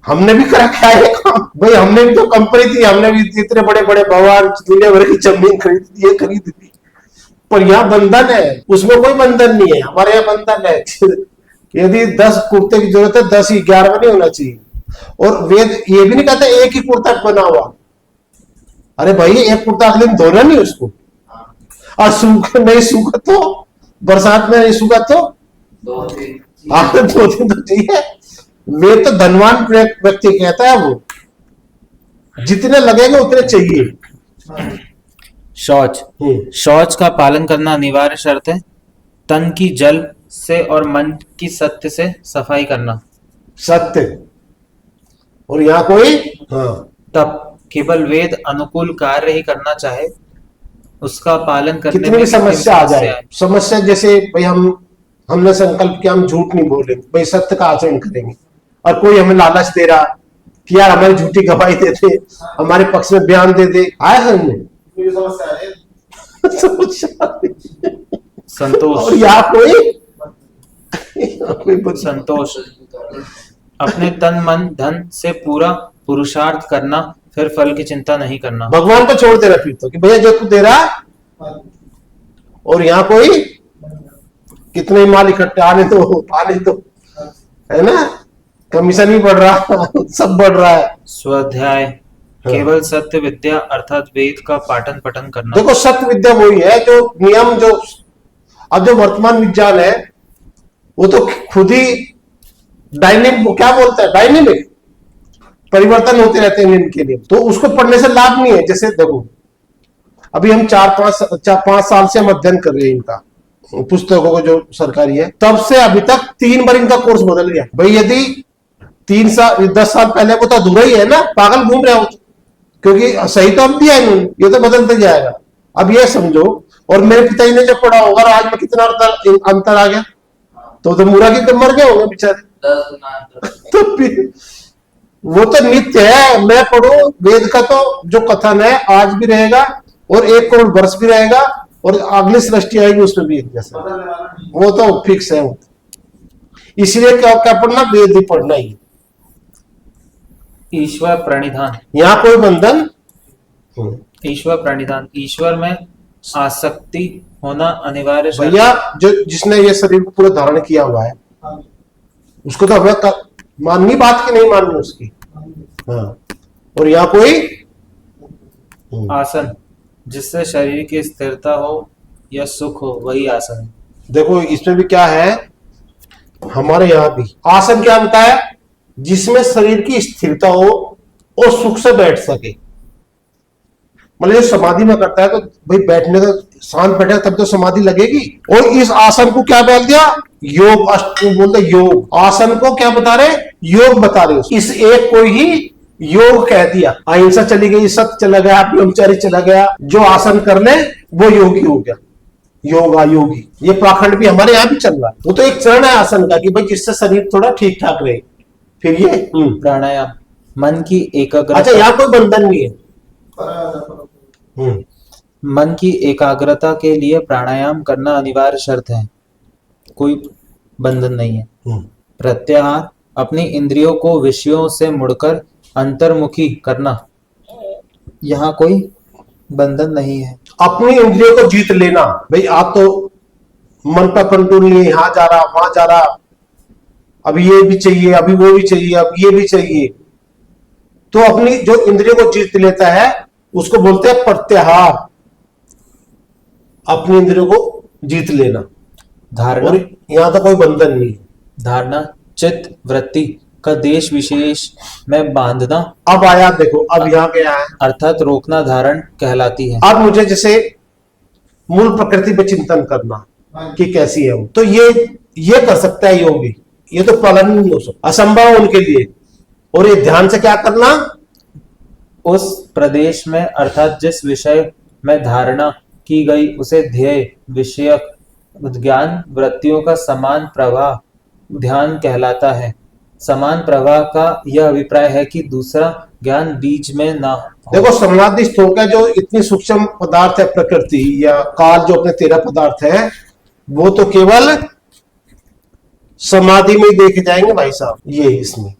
हमने भी करा क्या है काम भाई, हमने भी तो कंपनी थी, हमने भी इतने बड़े बड़े भवन दुनिया भर की जमीन खरीद दी, पर यहाँ बंधन है, उसमें कोई बंधन नहीं है। हमारे यहाँ बंधन है। यदि 10 कुर्ते की जरूरत है, 10 ही 11 नहीं होना चाहिए। और वेद ये भी नहीं कहते एक ही कुर्ता बना हुआ। अरे भाई, एक कुर्ता अगले दिन धोना नहीं उसको, और नहीं सूखा तो बरसात में नहीं सूखा तो 2 दिन तो चाहिए। वेद तो धनवान व्यक्ति कहता है, वो जितने लगेंगे उतने चाहिए। शौच का पालन करना अनिवार्य शर्त है। तन की जल से और मन की सत्य से सफाई करना। सत्य। और यहाँ कोई हाँ तप केवल वेद अनुकूल कार्य ही करना चाहे, उसका पालन करने कितनी में भी कितनी समस्या आ जाए, आए। समस्या जैसे भाई हमने संकल्प किया हम झूठ नहीं बोले, भाई सत्य का आचरण करेंगे, और कोई हमें लालच दे रहा कि यार हमारी झूठी गवाही दे दे, हमारे पक्ष में बयान दे दे, आया समझ में? कोई समस्या है समस्या आ रही है। संतोष। और यहाँ कोई संतोष अपने तन मन धन से पूरा पुरुषार्थ करना, फिर फल की चिंता नहीं करना। भगवान को छोड़ दे रहा फिर तो कि भैया जो तू दे रहा, और यहाँ कोई कितने माल इकट्ठे आने दो, है ना, कमीशन भी बढ़ रहा सब बढ़ रहा है। स्वाध्याय केवल सत्य विद्या अर्थात वेद का पाठन पठन करना। देखो सत्य विद्या वही है जो नियम, जो अब जो वर्तमान विज्ञान है वो तो खुद ही डायनेमिक, क्या बोलता है, डायनेमिक परिवर्तन होते रहते हैं इनके लिए, तो उसको पढ़ने से लाभ नहीं है। जैसे देखो अभी हम 4-5 साल से हम अध्ययन कर रहे हैं इनका, पुस्तकों को जो सरकारी है, तब से अभी तक 3 बार इनका कोर्स बदल गया। भाई यदि 10 साल पहले वो तो अधूरा ही है ना, पागल घूम रहे हो, क्योंकि सही तो अब दिया इन्होंने, ये तो बदलते जाएगा। अब ये समझो, और मेरे पिताजी ने जब पढ़ा होगा और आज में कितना अंतर आ गया, तो मुरा की तो मर गए होंगे बेचारे। तो फिर वो तो नित्य है, मैं पढ़ू वेद का तो जो कथन है आज भी रहेगा, और 1 करोड़ वर्ष भी रहेगा, और अगली सृष्टि आएगी उसमें भी एक जैसा, वो तो फिक्स है। इसलिए क्या क्या पढ़ना, वेद ही पढ़ना ही। ईश्वर प्रणिधान। यहाँ कोई बंधन, ईश्वर प्रणिधान ईश्वर में आसक्ति होना अनिवार्य शर्त। भैया जो जिसने ये शरीर को पूरा धारण किया हुआ है उसको तो हमें माननी, बात की नहीं माननी उसकी। हाँ, और यहाँ कोई आसन जिससे शरीर की स्थिरता हो या सुख हो, वही आसन है। देखो इसमें भी क्या है, हमारे यहाँ भी आसन क्या होता है, जिसमें शरीर की स्थिरता हो और सुख से बैठ सके। मतलब जो समाधि में करता है तो भाई बैठने का, शांत बैठेगा तब तो समाधि लगेगी। और इस आसन को क्या बोल दिया, योग, बोलते योग। आसन को क्या बता रहे, योग बता रहे। इस एक को ही योग कह दिया। अहिंसा चली गई, सत्य चला गया, ब्रह्मचर्य चला गया, जो आसन कर ले वो योगी हो गया, योगा योगी। ये पाखंड भी हमारे यहाँ भी चल रहा है। वो तो एक चरण है आसन का कि भाई जिससे शरीर थोड़ा ठीक ठाक रहे। फिर ये प्राणायाम मन की एकाग्रता। अच्छा, यहाँ कोई बंधन नहीं है। मन की एकाग्रता के लिए प्राणायाम करना अनिवार्य शर्त है, कोई बंधन नहीं है। प्रत्याहार अपनी इंद्रियों को विषयों से मुड़कर अंतर्मुखी करना, यहाँ कोई बंधन नहीं है। अपनी इंद्रियों को जीत लेना, भाई आप तो मन पर कंट्रोल नहीं, यहाँ जा रहा वहां जा रहा, अभी ये भी चाहिए, अभी वो भी चाहिए, अब ये भी चाहिए, तो अपनी जो इंद्रियों को जीत लेता है उसको बोलते हैं प्रत्याहार, अपनी इंद्रियों को जीत लेना। धारणा, और यहां तो कोई बंधन नहीं। धारणा चित्त वृत्ति का देश विशेष में बांधना। अब आया देखो, अब यहाँ क्या है, अर्थात रोकना धारण कहलाती है। अब मुझे जैसे मूल प्रकृति पे चिंतन करना कि कैसी है वो, तो ये कर सकता है योगी, ये तो पालन नहीं हो सकता, असंभव है उनके लिए। और ये ध्यान से क्या करना, उस प्रदेश में अर्थात जिस विषय में धारणा की गई उसे ध्येय विषयक ज्ञान वृत्तियों का समान प्रवाह ध्यान कहलाता है। समान प्रवाह का यह अभिप्राय है कि दूसरा ज्ञान बीच में ना हो। देखो समाधिस्थ होकर जो इतनी सूक्ष्म पदार्थ है, प्रकृति या काल, जो अपने 13 पदार्थ है, वो तो केवल समाधि में ही देखे जाएंगे भाई साहब। ये इसमें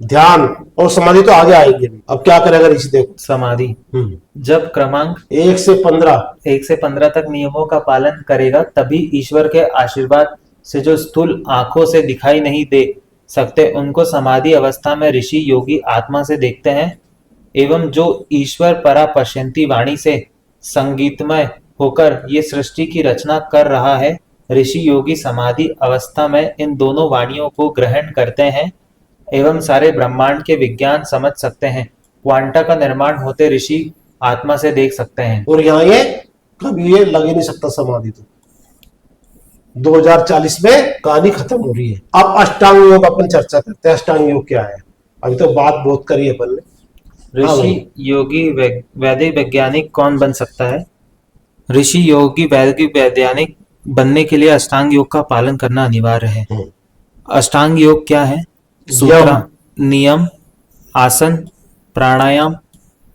ध्यान और समाधि तो आगे आएगी। अब क्या करेगा ऋषि, देखो समाधि जब क्रमांक 1 से 15 तक नियमों का पालन करेगा, तभी ईश्वर के आशीर्वाद से जो स्थूल आंखों से दिखाई नहीं दे सकते उनको समाधि अवस्था में ऋषि योगी आत्मा से देखते हैं। एवं जो ईश्वर परा पश्यंती वाणी से संगीतमय होकर ये सृष्टि की रचना कर रहा है, ऋषि योगी समाधि अवस्था में इन दोनों वाणियों को ग्रहण करते हैं एवं सारे ब्रह्मांड के विज्ञान समझ सकते हैं। क्वांटा का निर्माण होते ऋषि आत्मा से देख सकते हैं। और यहाँ ये कभी ये लग ही नहीं सकता समाधि तो। 2040 में कहानी खत्म हो रही है। अब अष्टांग योग अपन चर्चा करते हैं। अष्टांग योग क्या है? अभी तो बात बहुत करी अपन ने। हाँ ऋषि भाई। योगी वैदिक वैज्ञानिक कौन बन सकता है? ऋषि योगी वैदिक वैज्ञानिक बनने के लिए अष्टांग योग का पालन करना अनिवार्य है। अष्टांग योग क्या है? सूत्र, नियम, आसन, प्राणायाम,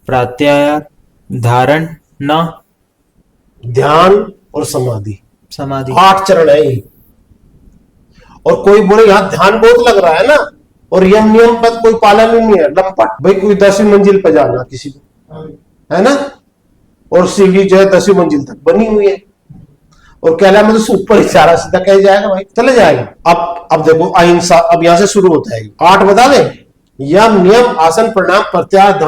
प्रत्याहार, धारण, ध्यान और समाधि, समाधि। 8 चरण है ये। और कोई बोले यहाँ ध्यान बहुत लग रहा है ना, और यम नियम पद कोई पालन ही नहीं है, लंपट भाई। कोई 10वीं मंजिल पर जाना किसी को, है ना, और सीढ़ी जो है 10वीं मंजिल तक बनी हुई है, और कहला मतलब से ऊपर इशारा सीधा कह जाएगा भाई, चले जाएगा। अब देखो अहिंसा, अब यहां से शुरू होता है। 8 बता दे, यम नियम आसन प्राणायाम प्रत्याहार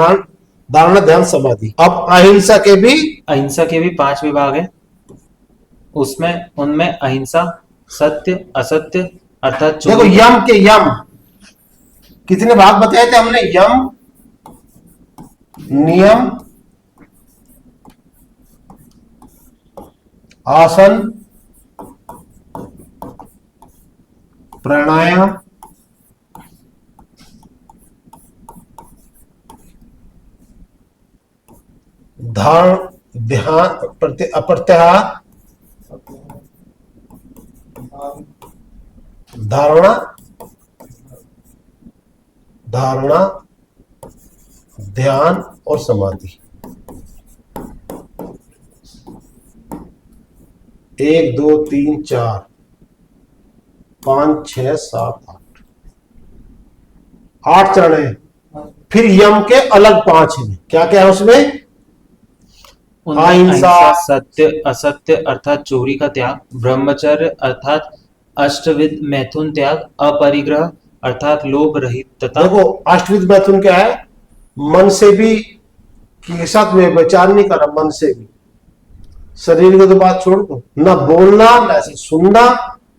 धारणा ध्यान समाधि। अब अहिंसा के भी 5 विभाग है। उनमें अहिंसा, सत्य, असत्य अर्थात देखो यम के यम कितने भाग बताए थे हमने? यम, नियम, आसन, प्राणायाम, ध्यान, प्रत्याहार, धारणा, ध्यान और समाधि। 1 2 3 4 5 6 7 8 चरण है। फिर यम के अलग 5 हैं। क्या क्या है उसमें? उनमें अहिंसा, सत्य, असत्य अर्थात चोरी का त्याग, ब्रह्मचर्य अर्थात अष्टविध मैथुन त्याग, अपरिग्रह अर्थात लोभ रहित तथा। देखो अष्टविध मैथुन क्या है? मन से भी के साथ में विचार नहीं करना, मन से भी। शरीर को तो बात छोड़ दो, ना बोलना ना ऐसे सुनना।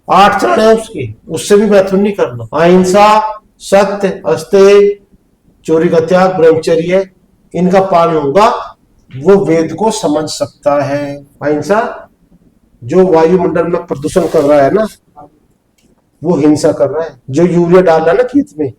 8 चरण है उसके, उससे भी मैथुन नहीं करना। अहिंसा, सत्य, अस्तेय, चोरी का त्याग, ब्रह्मचर्य, इनका पालन होगा, वो वेद को समझ सकता है। अहिंसा, जो वायुमंडल में प्रदूषण कर रहा है ना, वो हिंसा कर रहा है। जो यूरिया डाल रहा है ना खेत में,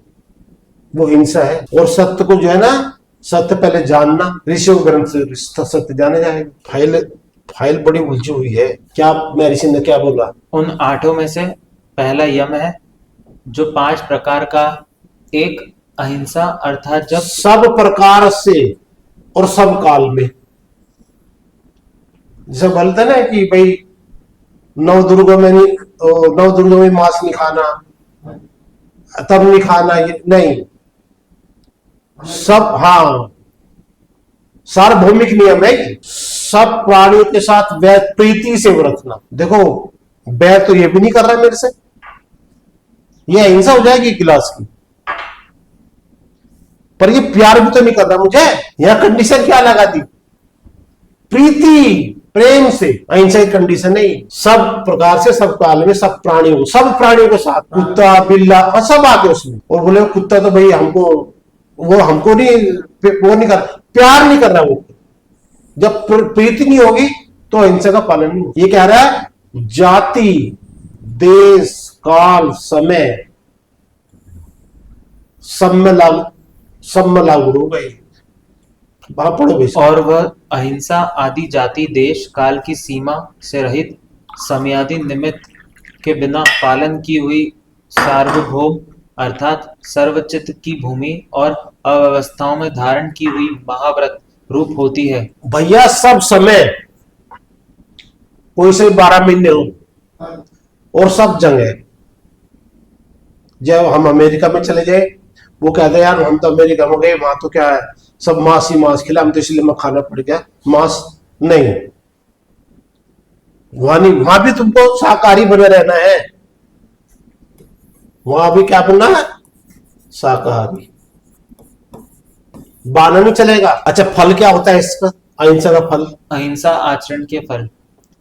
वो हिंसा है। और सत्य को जो है ना, सत्य पहले जानना, ऋषियों ग्रंथ से सत्य जाने जाएगा। फाइल बड़ी उलझी हुई है। क्या मैं ऋषि ने क्या बोला? उन 8 में से पहला यम है, जो 5 प्रकार का। एक अहिंसा अर्थात जब सब प्रकार से और सब काल में। जैसे बोलते हैं ना कि भाई नवदुर्गा में मांस नहीं खाना, तब नहीं खाना, ये नहीं। सब, हाँ, सार्वभौमिक नियम है। सब प्राणियों के साथ वैर प्रीति से बरतना। देखो वैर तो ये भी नहीं कर रहा मेरे से, ये अहिंसा हो जाएगी गिलास की, पर ये प्यार भी तो नहीं कर रहा मुझे। यहां कंडीशन क्या लगा दी? प्रीति, प्रेम से। अहिंसा की कंडीशन नहीं। सब प्रकार से, सब काल में, सब प्राणियों के साथ, कुत्ता बिल्ला और सब आके उसमें। और बोले कुत्ता तो भाई हमको नहीं, वो नहीं कर, प्यार नहीं कर रहा वो। जब प्रीति नहीं होगी तो अहिंसा का पालन नहीं होगा। ये कह रहा है जाति, देश, काल, समय सब में लागू होगा ये। पढ़ो। और वह अहिंसा आदि जाति, देश, काल की सीमा से रहित, समयादि निमित्त के बिना पालन की हुई सार्वभौम अर्थात सर्वचित्त की भूमि और अव्यवस्थाओं में धारण की हुई महाव्रत रूप होती है। भैया सब समय, कोई से 12 महीने हो और सब जगह। जब हम अमेरिका में चले जाए, वो कहते हैं यार हम तो अमेरिका में गए, वहां तो क्या है, सब मांस ही मांस खिला, हम तो इसलिए मैं खाना पड़ गया मांस। नहीं, वहां भी तुमको शाकाहारी बने रहना है। वहां भी क्या बनना है? शाकाहारी। बाना नहीं चलेगा। अच्छा, फल क्या होता है इसका? अहिंसा का फल? अहिंसा आचरण के फल।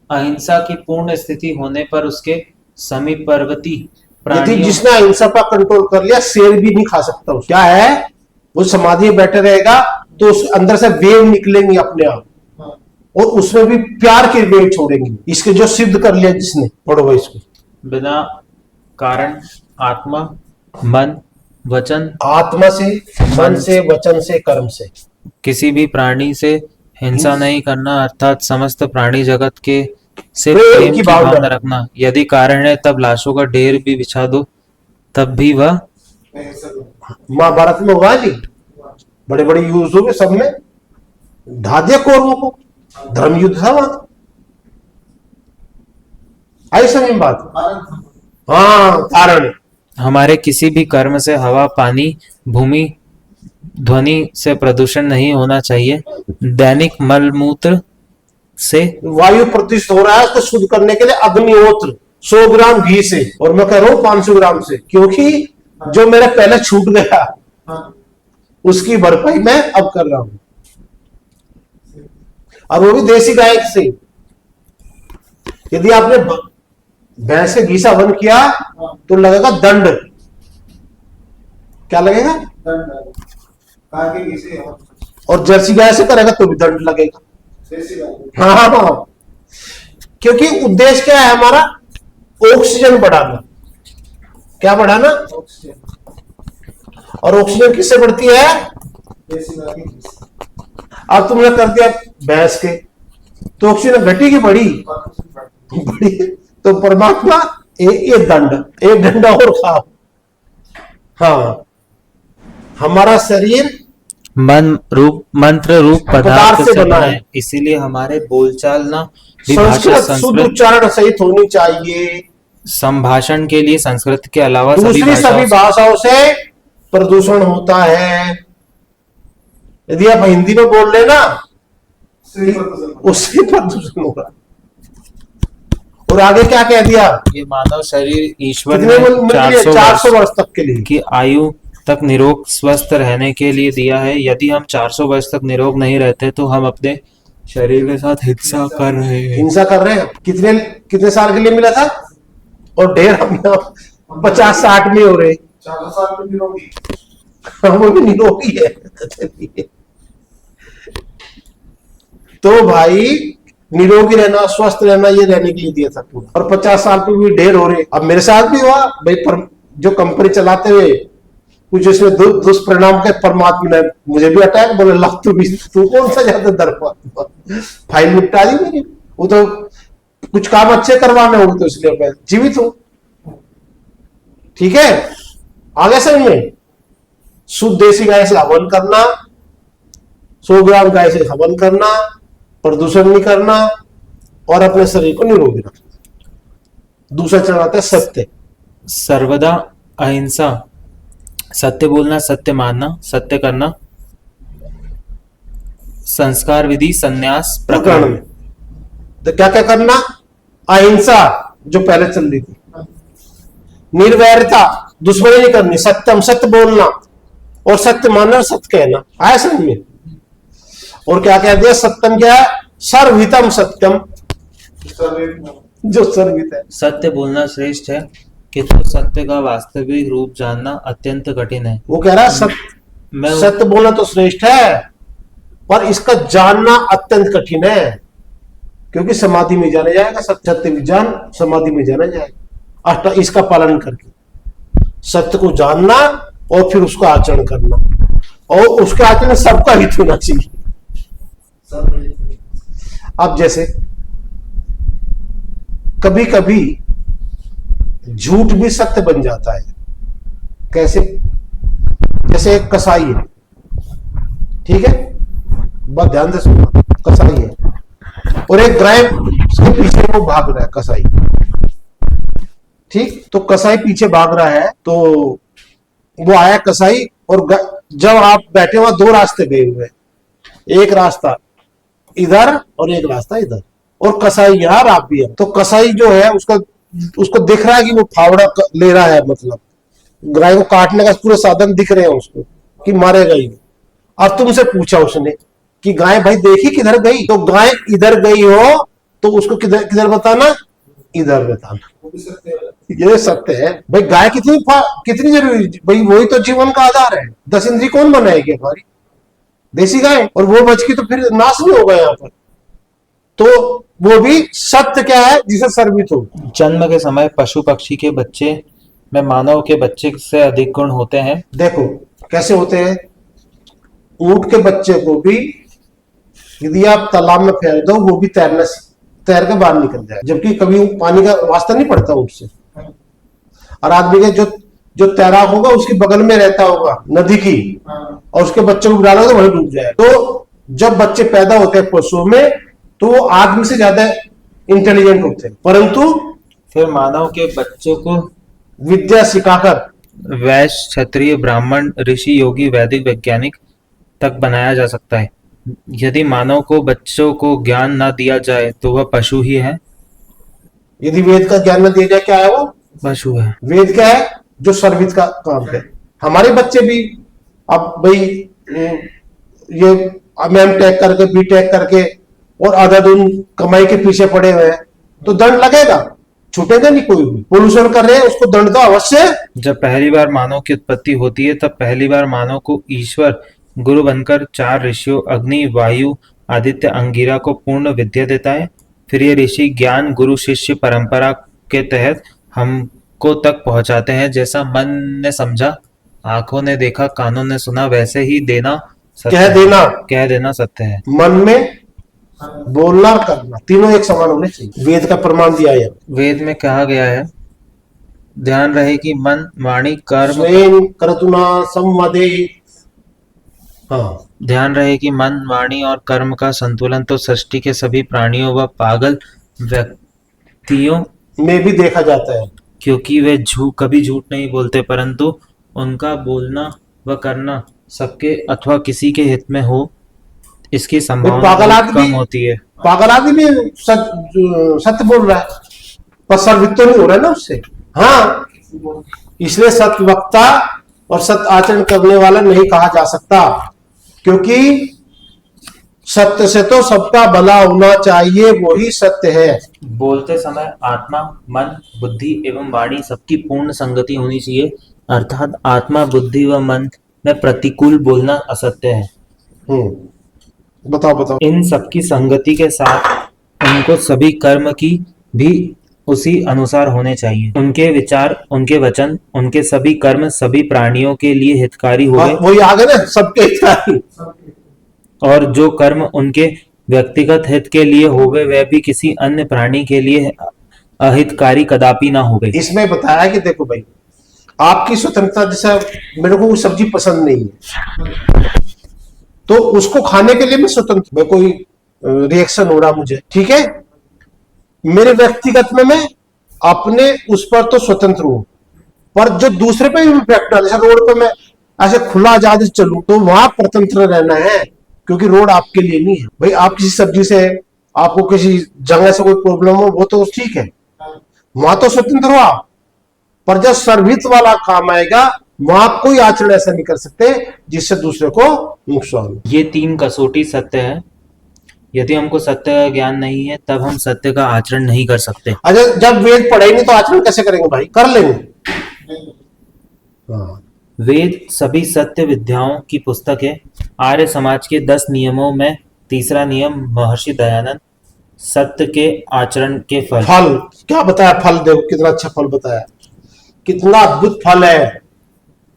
अहिंसा की पूर्ण स्थिति होने पर उसके समीपवर्ती यदि प्राणियों, जिसने अहिंसा पर कंट्रोल कर लिया, शेर भी नहीं खा सकता। क्या है? वो समाधि में बैठे रहेगा तो उस अंदर से वेव निकलेंगी अपने आप। और उसमें भी प्यार के लिए छोड़ेंगे। इसके जो सिद्ध कर लिया जिसने, पढ़ो भाई इसको। बिना कारण आत्मा, मन, वचन, आत्मा से, मन से, वचन से, कर्म से किसी भी प्राणी से हिंसा नहीं करना, अर्थात समस्त प्राणी जगत के से प्रेम प्रेम की की भावना भावना रखना। यदि कारण है तब लाशों का ढेर भी बिछा दो, तब भी वह महाभारत में हुआ नहीं, बड़े बड़े युद्ध हुए, सब में ढा दिया कौरवों को, धर्म युद्ध था वहां। आई समझ में बात? हाँ, कारण हमारे किसी भी कर्म से हवा, पानी, भूमि, ध्वनि से प्रदूषण नहीं होना चाहिए। दैनिक मल मूत्र से वायु प्रदूषित हो रहा है, उसको शुद्ध करने के लिए अग्निहोत्र 100 ग्राम घी से, और मैं कह रहा हूं 500 ग्राम से, क्योंकि जो मेरा पहले छूट गया उसकी भरपाई मैं अब कर रहा हूं, और वो भी देसी गाय से। यदि आपने भैंस के घी से हवन किया तो लगेगा दंड। क्या लगेगा? और जर्सी गाय से करेगा तो भी दंड लगेगा। हाँ हाँ हाँ, क्योंकि उद्देश्य क्या है हमारा? ऑक्सीजन बढ़ाना। क्या बढ़ाना? और ऑक्सीजन किससे बढ़ती है? अब तुमने कर दिया भैंस के, तो ऑक्सीजन घटी की बढ़ी? बढ़ी। तो परमात्मा एक दंड, एक डंडा और खाओ। हाँ, हमारा शरीर मंत्र रूप पदार्थ से से बना बना है। है, इसीलिए हमारे बोलचाल भी भाषा संस्कृत शुद्ध संस्कृत उच्चारण सहित होनी चाहिए। संभाषण के लिए संस्कृत के अलावा दूसरी सभी भाषाओं से प्रदूषण होता है। यदि आप हिंदी में बोल रहे ना, उससे प्रदूषण होगा। और आगे क्या कह दिया? ये मानव शरीर ईश्वर कितने ने मिल रही है? 400 वर्ष तक के लिए की आयु तक निरोग स्वस्थ रहने के लिए दिया है। यदि हम 400 वर्ष तक निरोग नहीं रहते तो हम अपने शरीर के साथ हिंसा कर रहे हैं। हिंसा कर रहे हैं। कितने कितने साल के लिए मिला था? और ढेर हम 50-60 में हो रहे। 400 साल में निरोगी। वो भी निरोगी है। तो भाई निरोगी रहना, स्वस्थ रहना, ये रहने के लिए दिया था पूरा। और 50 साल पे भी ढेर हो रहे। अब मेरे साथ भी हुआ भाई, जो कंपनी चलाते हुए कुछ इसमें दुष्परिणाम के, परमात्मा ने मुझे भी अटैक, बोले ला तू कौन सा ज्यादा दर फाइल निपटा दी मेरी। वो तो कुछ काम अच्छे करवाने हो, तो इसलिए मैं जीवित हूं। ठीक है, आगे समझ में। शुद्ध देसी गाय से हवन करना, 100 ग्राम गाय से हवन करना, प्रदूषण नहीं करना, और अपने शरीर को निरोगी रखना। दूसरा चरण आता है सत्य। सर्वदा अहिंसा, सत्य बोलना, सत्य मानना, सत्य करना। संस्कार विधि संन्यास प्रकरण प्रकरण में तो क्या क्या करना? अहिंसा जो पहले चल रही थी, निर्वैरता, दुश्मनी नहीं करनी, सत्यम, सत्य बोलना, और सत्य मानना, सत्य कहना। आया समझ में? और क्या कह दिया? सत्यम क्या है? सर्वहितम सत्यम, जो सर्वहित है। सत्य बोलना श्रेष्ठ है, किंतु सत्य का वास्तविक रूप जानना अत्यंत कठिन है। वो कह रहा है सत्य बोलना तो श्रेष्ठ है, पर इसका जानना अत्यंत कठिन है, क्योंकि समाधि में जाना जाएगा। सत्य विज्ञान समाधि में जाना जाएगा, इसका पालन करके सत्य को जानना, और फिर उसका आचरण करना, और उसके आचरण में सबका हित होना चाहिए। अब जैसे कभी कभी झूठ भी सत्य बन जाता है। कैसे? जैसे एक कसाई है, ठीक है, बहुत ध्यान से सुनना। कसाई है और एक गाय उसके पीछे वो भाग रहा है, कसाई। ठीक, तो कसाई पीछे भाग रहा है, तो वो आया कसाई, और जब आप बैठे वहां 2 रास्ते गए हुए, एक रास्ता इधर और एक रास्ता इधर, और कसाई यहाँ और आप भी है। तो कसाई जो है उसको दिख रहा है कि वो फावड़ा ले रहा है, मतलब गाय को काटने का पूरे साधन दिख रहे हैं उसको कि मारेगा ही। और तुमसे पूछा उसने कि गाय भाई देखी किधर गई, तो गाय इधर गई हो तो उसको किधर किधर बताना? इधर बताना। ये सत्य है भाई। गाय कितनी जरूरी भाई, वही तो जीवन का आधार है। 10 इंद्री कौन बनाएगी हमारी? देसी गाय। और वो बच की तो फिर नाश भी होगा यहाँ पर। तो वो भी सत्य क्या है जिसे सर्वित हो। जन्म के समय पशु पक्षी के बच्चे में मानव के बच्चे से अधिक गुण होते हैं। देखो कैसे होते हैं, ऊंट के बच्चे को भी यदि आप तालाब में फेंक दो वो भी तैर के बाहर निकल जाए, जबकि कभी पानी का वास्ता नहीं पड़ता ऊंट से। और आदमी के जो तैराक होगा उसके बगल में रहता होगा नदी की, और उसके बच्चे को डालोगे तो वहीं डूब जाए। तो जब बच्चे पैदा होते हैं पशुओं में तो वो आदमी से ज्यादा इंटेलिजेंट होते हैं, परंतु फिर मानव के बच्चों को विद्या सिखाकर वैश्य, क्षत्रिय, ब्राह्मण, ऋषि, योगी, वैदिक, वैज्ञानिक तक बनाया जा सकता है। यदि मानव को बच्चों को ज्ञान न दिया जाए तो वह पशु ही है। यदि वेद का ज्ञान न दिया जाए, क्या है वो? पशु है। वेद क्या है? जो सर्विस का काम है। हमारे बच्चे भी अब भाई ये एम टेक करके बी टेक करके और आधा दिन कमाई के पीछे पड़े हुए हैं, तो दंड लगेगा, छूटेगा नहीं कोई भी। पोल्यूशन कर रहे हैं उसको दंड दो अवश्य। जब पहली बार मानव की उत्पत्ति होती है तब पहली बार मानव को ईश्वर गुरु बनकर 4 ऋषियों अग्नि, वायु, आदित्य, अंगिरा को पूर्ण विद्या देता है। फिर ये ऋषि ज्ञान गुरु शिष्य परंपरा के तहत हमको तक पहुंचाते हैं। जैसा मन ने समझा, आंखों ने देखा, कानों ने सुना, वैसे ही देना सत्य कह है। देना, कह देना सत्य है। मन में बोलना और करना तीनों एक समान होने चाहिए। वेद का प्रमाण दिया है। वेद में कहा गया है, ध्यान रहे कि मन, वाणी, कर्म स्वयं कर्तुना संवदे। हाँ, ध्यान रहे कि मन, वाणी और कर्म का संतुलन तो सृष्टि के सभी प्राणियों व पागल व्यक्तियों में भी देखा जाता है, क्योंकि वे कभी झूठ नहीं बोलते, परंतु उनका बोलना व करना सबके अथवा किसी के हित में हो इसकी संभावना पागल बहुत आदमी कम होती है। पागल आदमी सत्य बोल रहा है पर सर्वित तो नहीं हो रहा है ना उससे। हाँ, इसलिए सत्य वक्ता और सत्य आचरण करने वाला नहीं कहा जा सकता, क्योंकि सत्य से तो सबका भला होना चाहिए, वही सत्य है। बोलते समय आत्मा, मन, बुद्धि एवं वाणी सबकी पूर्ण संगति होनी चाहिए, अर्थात आत्मा, बुद्धि व मन में प्रतिकूल बोलना असत्य है। बताओ। इन सबकी संगति के साथ उनको सभी कर्म की भी उसी अनुसार होने चाहिए। उनके विचार, उनके वचन, उनके सभी कर्म सभी प्राणियों के लिए हितकारी होवे। वही आगे ना, सबके हितकारी। और जो कर्म उनके व्यक्तिगत हित के लिए होवे वह भी किसी अन्य प्राणी के लिए अहितकारी कदापि ना होवे। इसमें बताया कि देखो भाई, आपकी स्वतंत्रता, जैसे मेरे को सब्जी पसंद नहीं है तो उसको खाने के लिए मैं स्वतंत्र, मैं कोई रिएक्शन हो रहा मुझे, ठीक है, मेरे व्यक्तिगत में मैं अपने उस पर तो स्वतंत्र हूं, पर जो दूसरे पे भी इफेक्ट डाले, जैसे रोड पे मैं ऐसे खुला आजादी से चलूं तो वहां स्वतंत्र रहना है, क्योंकि रोड आपके लिए नहीं है। भाई आप किसी सब्जी से, आपको किसी जगह से कोई प्रॉब्लम हो वो तो ठीक है, वहां तो स्वतंत्र हो आप, पर जब सर्विस वाला काम आएगा वहां कोई आचरण ऐसा नहीं कर सकते जिससे दूसरे को नुकसान हो। ये 3 कसौटी सत्य है। यदि हमको सत्य का ज्ञान नहीं है तब हम सत्य का आचरण नहीं कर सकते। अच्छा, जब वेद पढ़ेंगे तो आचरण कैसे करेंगे भाई? कर लेंगे। हाँ। वेद सभी सत्य विद्याओं की पुस्तक है। आर्य समाज के 10 नियमों में तीसरा नियम महर्षि दयानंद, सत्य के आचरण के फल। फल क्या बताया? फल देखो कितना अच्छा फल बताया, कितना अद्भुत फल है।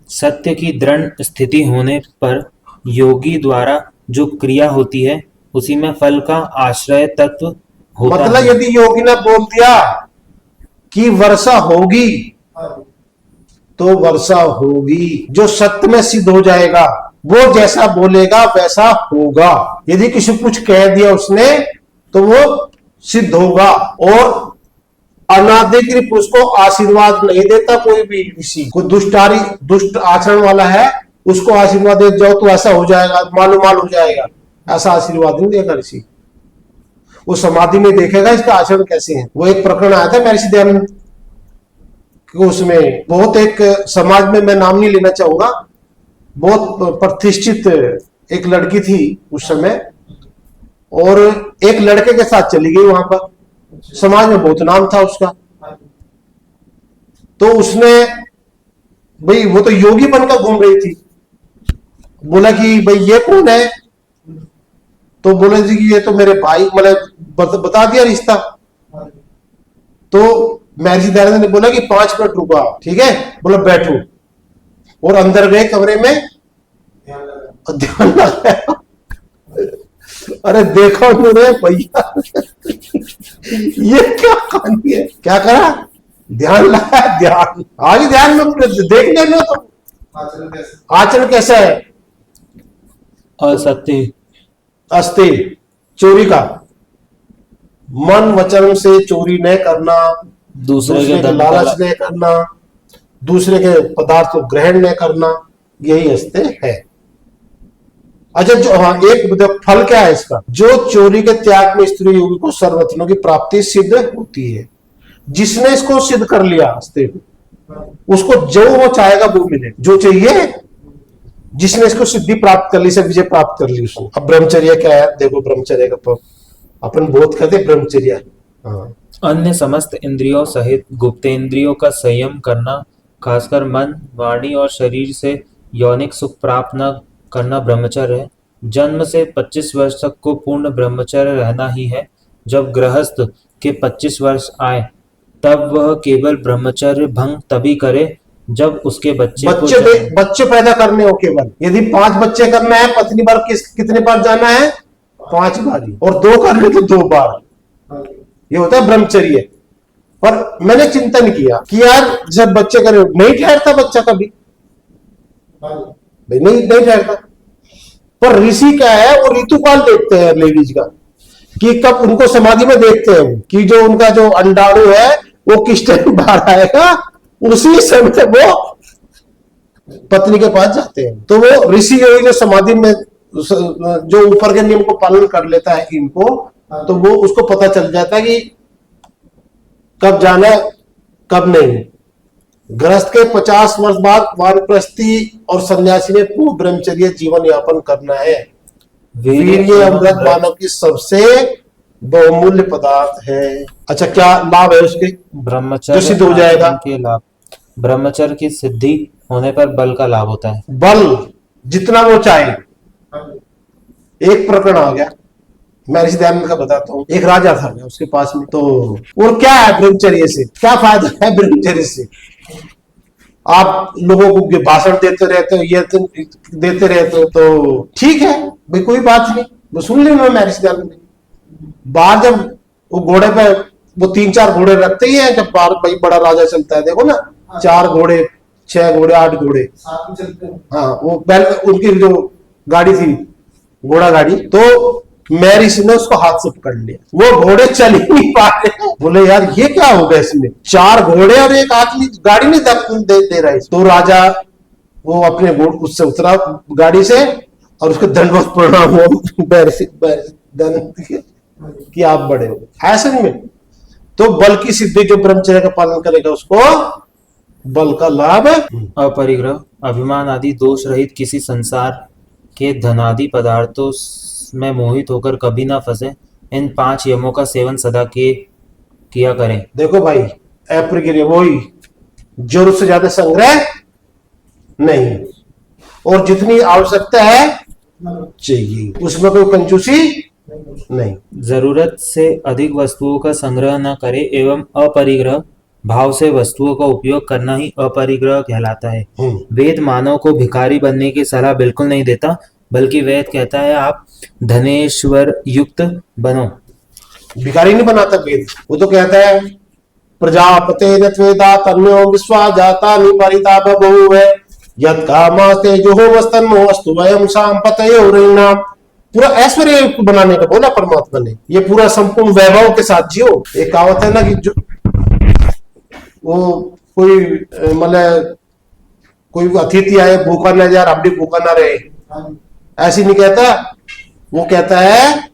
सत्य की दृढ़ स्थिति होने पर योगी द्वारा जो क्रिया होती है उसी में फल का आश्रय तत्व होता मतलब है। यदि योगी ने बोल दिया कि वर्षा होगी तो वर्षा होगी, जो सत्य में सिद्ध हो जाएगा, वो जैसा बोलेगा वैसा होगा। यदि किसी कुछ कह दिया उसने तो वो सिद्ध होगा। और अनाधिकृत उसको आशीर्वाद नहीं देता कोई भी ऋषि। कोई दुष्ट आचरण वाला है उसको आशीर्वाद दे जाओ तो ऐसा हो जाएगा, मालूम हो जाएगा, ऐसा आशीर्वाद नहीं देगा ऋषि। वो समाधि में देखेगा इसका आचरण कैसे है। वो एक प्रकरण आया था महर्षि दयानंद, उसमें बहुत एक समाज में, मैं नाम नहीं लेना चाहूंगा, बहुत प्रतिष्ठित एक लड़की थी उस समय, और एक लड़के के साथ चली गई वहां पर, समाज में बहुत नाम था उसका। तो उसने, भाई वो तो योगी बनकर घूम रही थी, बोला कि भाई ये कौन है? तो बोले जी कि ये तो मेरे भाई, मतलब बता दिया रिश्ता। तो महर्षि दयानंद ने बोला कि 5 मिनट रुका, ठीक है, बोला बैठो, और अंदर गए कमरे में, ध्यान लगाया। अरे देखो उन्होंने भैया ये क्या कहानी है, क्या करा, ध्यान लगाया, ध्यान आगे ध्यान में देख लेना। तो आचरण कैसा है, असत्य, अस्ते, चोरी का, मन वचन से चोरी नहीं करना, दूसरे के धन का लालच नहीं करना, दूसरे के पदार्थ को ग्रहण नहीं करना, यही अस्ते है। अच्छा, जो हाँ एक फल क्या है इसका, जो चोरी के त्याग में स्त्री योगी को सर्वरत्नों की प्राप्ति सिद्ध होती है। जिसने इसको सिद्ध कर लिया अस्ते को, उसको जो वो चाहेगा वो मिले, जो चाहिए। जिसने इसको सिद्धि प्राप्त कर ली, से विजय प्राप्त कर ली उसने। अब ब्रह्मचर्य क्या है, देखो ब्रह्मचर्य का अपन बहुत कहते ब्रह्मचर्य, हाँ, अन्य समस्त इंद्रियों सहित गुप्तेंद्रियों का संयम करना, खासकर मन, वाणी और शरीर से यौनिक सुख प्राप्त न करना ब्रह्मचर्य है। जन्म से 25 वर्ष तक को पूर्ण ब्रह्मचर्य रहना ही है। जब गृहस्थ के 25 वर्ष आए तब वह केवल ब्रह्मचर्य भंग तभी करे जब उसके बच्चे पैदा करने हो केवल। यदि 5 बच्चे करना है, पत्नी बार कितने बार जाना है, 5 बार ही, और 2 करने तो 2 बार, ये होता है ब्रह्मचर्य। पर मैंने चिंतन किया कि यार जब बच्चे करे, नहीं ठहरता बच्चा कभी, भाई नहीं ठहरता। पर ऋषि क्या है, वो ऋतुकाल देखते हैं लेडीज का, कि कब उनको समाधि में देखते हैं कि जो उनका जो अंडाणु है वो किस टाइम बाहर आएगा, उसी समय वो पत्नी के पास जाते हैं। तो वो ऋषि योगी जो समाधि में जो ऊपर के नियम को पालन कर लेता है इनको, तो वो उसको पता चल जाता है कि कब जाना है कब नहीं। गृहस्थ के 50 वर्ष बाद वानप्रस्थी और सन्यासी में पूर्ण ब्रह्मचर्य जीवन यापन करना है। वीर्य अमृत मानव की सबसे बहुमूल्य पदार्थ है। अच्छा, क्या लाभ है उसके, ब्रह्मचर्य जो सिद्ध हो जाएगा के लाभ। ब्रह्मचर्य की सिद्धि होने पर बल का लाभ होता है, बल जितना वो चाहे। एक प्रकरण आ गया, मैं महर्षि दयानंद का बताता हूँ। एक राजा था उसके पास में, तो और क्या है ब्रह्मचर्य से, क्या फायदा है ब्रह्मचर्य से। आप लोगों को भाषण देते रहते हो, ये देते रहते हो, तो ठीक है भाई, कोई बात नहीं, वो सुन लेना महर्षि दयानंद ने। बाहर जब वो घोड़े पे, वो 3-4 घोड़े रखते ही है जब बाहर भाई बड़ा राजा चलता है, देखो ना, 4 घोड़े, 6 घोड़े, 8 घोड़े, हाँ, वो पहले उनकी जो गाड़ी थी, घोड़ा गाड़ी, तो महर्षि ने उसको हाथ से पकड़ लिया, वो घोड़े चल ही नहीं पा रहे। बोले यार ये क्या हो गया इसमें, 4 घोड़े और एक आदमी गाड़ी नहीं दे रहा है। तो राजा वो अपने उससे उतरा गाड़ी से, और उसके दंडवत प्रणाम हुआ कि आप बड़े हो। ऐसे में तो बल की सिद्धि जो ब्रह्मचर्य का पालन करेगा उसको बल का लाभ है। अपरिग्रह, अभिमान आदि दोष रहित किसी संसार के धनादि पदार्थों में मोहित होकर कभी ना फंसे। इन 5 यमों का सेवन सदा किया करें। देखो भाई, अपरिग्रह वही, जरूरत से ज्यादा संग्रह नहीं, और जितनी आवश्यकता है चाहिए, उसमें कोई कंजूसी नहीं। जरूरत से अधिक वस्तुओं का संग्रह न करे एवं अपरिग्रह भाव से वस्तुओं का उपयोग करना ही अपरिग्रह कहलाता है। वेद मानव को भिखारी बनने की सलाह बिल्कुल नहीं देता, बल्कि वेद कहता है आप धनेश्वर युक्त बनो। भिखारी नहीं बनाता वेद, वो तो कहता है प्रजापते नत्वेदा तन्यो विश्वा जाता निपरिता बभूव यत् कामास्ते जो वस्तन्मो अस्तु वयं सांपतयो ऋणाम। पूरा ऐश्वर्य बनाने का बोला परमात्मा ने, ये पूरा संपूर्ण वैभव के साथ जियो। एक कहावत है ना कि जो वो कोई मतलब कोई अतिथि आए भूखा ना जाए, अब भी भूखा ना रहे, ऐसी नहीं कहता। वो कहता है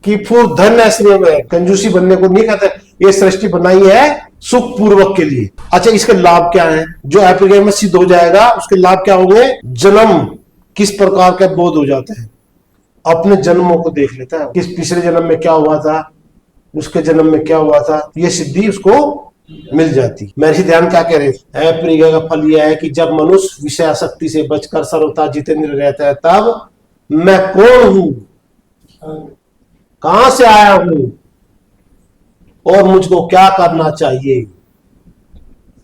कि पूर्ण धन ऐश्वर्य में कंजूसी बनने को नहीं कहता। ये सृष्टि बनाई है सुख पूर्वक के लिए। अच्छा, इसके लाभ क्या है, जो अपरिग्रह में सिद्ध हो जाएगा उसके लाभ क्या होंगे। जन्म किस प्रकार का बोध हो जाता है, अपने जन्मों को देख लेता है, किस पिछले जन्म में क्या हुआ था, उसके जन्म में क्या हुआ था, ये सिद्धि उसको मिल जाती। महर्षि ध्यान क्या कह रहे हैं, अपरिग्रह का फल यह है कि जब मनुष्य विषयासक्ति से बचकर सर्वथा जितेंद्र रहता है, तब मैं कौन हूं कहां से आया हूं और मुझको क्या करना चाहिए,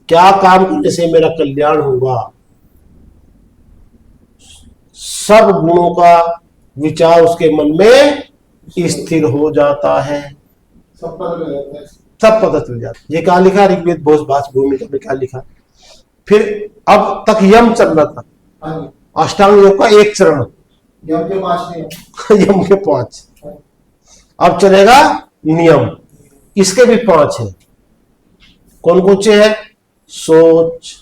क्या काम करने से मेरा कल्याण होगा। सब गुणों का विचार उसके मन में स्थिर हो जाता है, सब पता लग जाता है। सब पता चल जाता है। ये कहा लिखा ऋग्वेद भोजभाष भूमिका में क्या लिखा। फिर अब तक यम चल रहा था, हाँ जी, अष्टांग योग का एक चरण, यम के 5 नियम। यम के 5, अब चलेगा नियम, इसके भी 5 है। कौन कौन से है? सोच,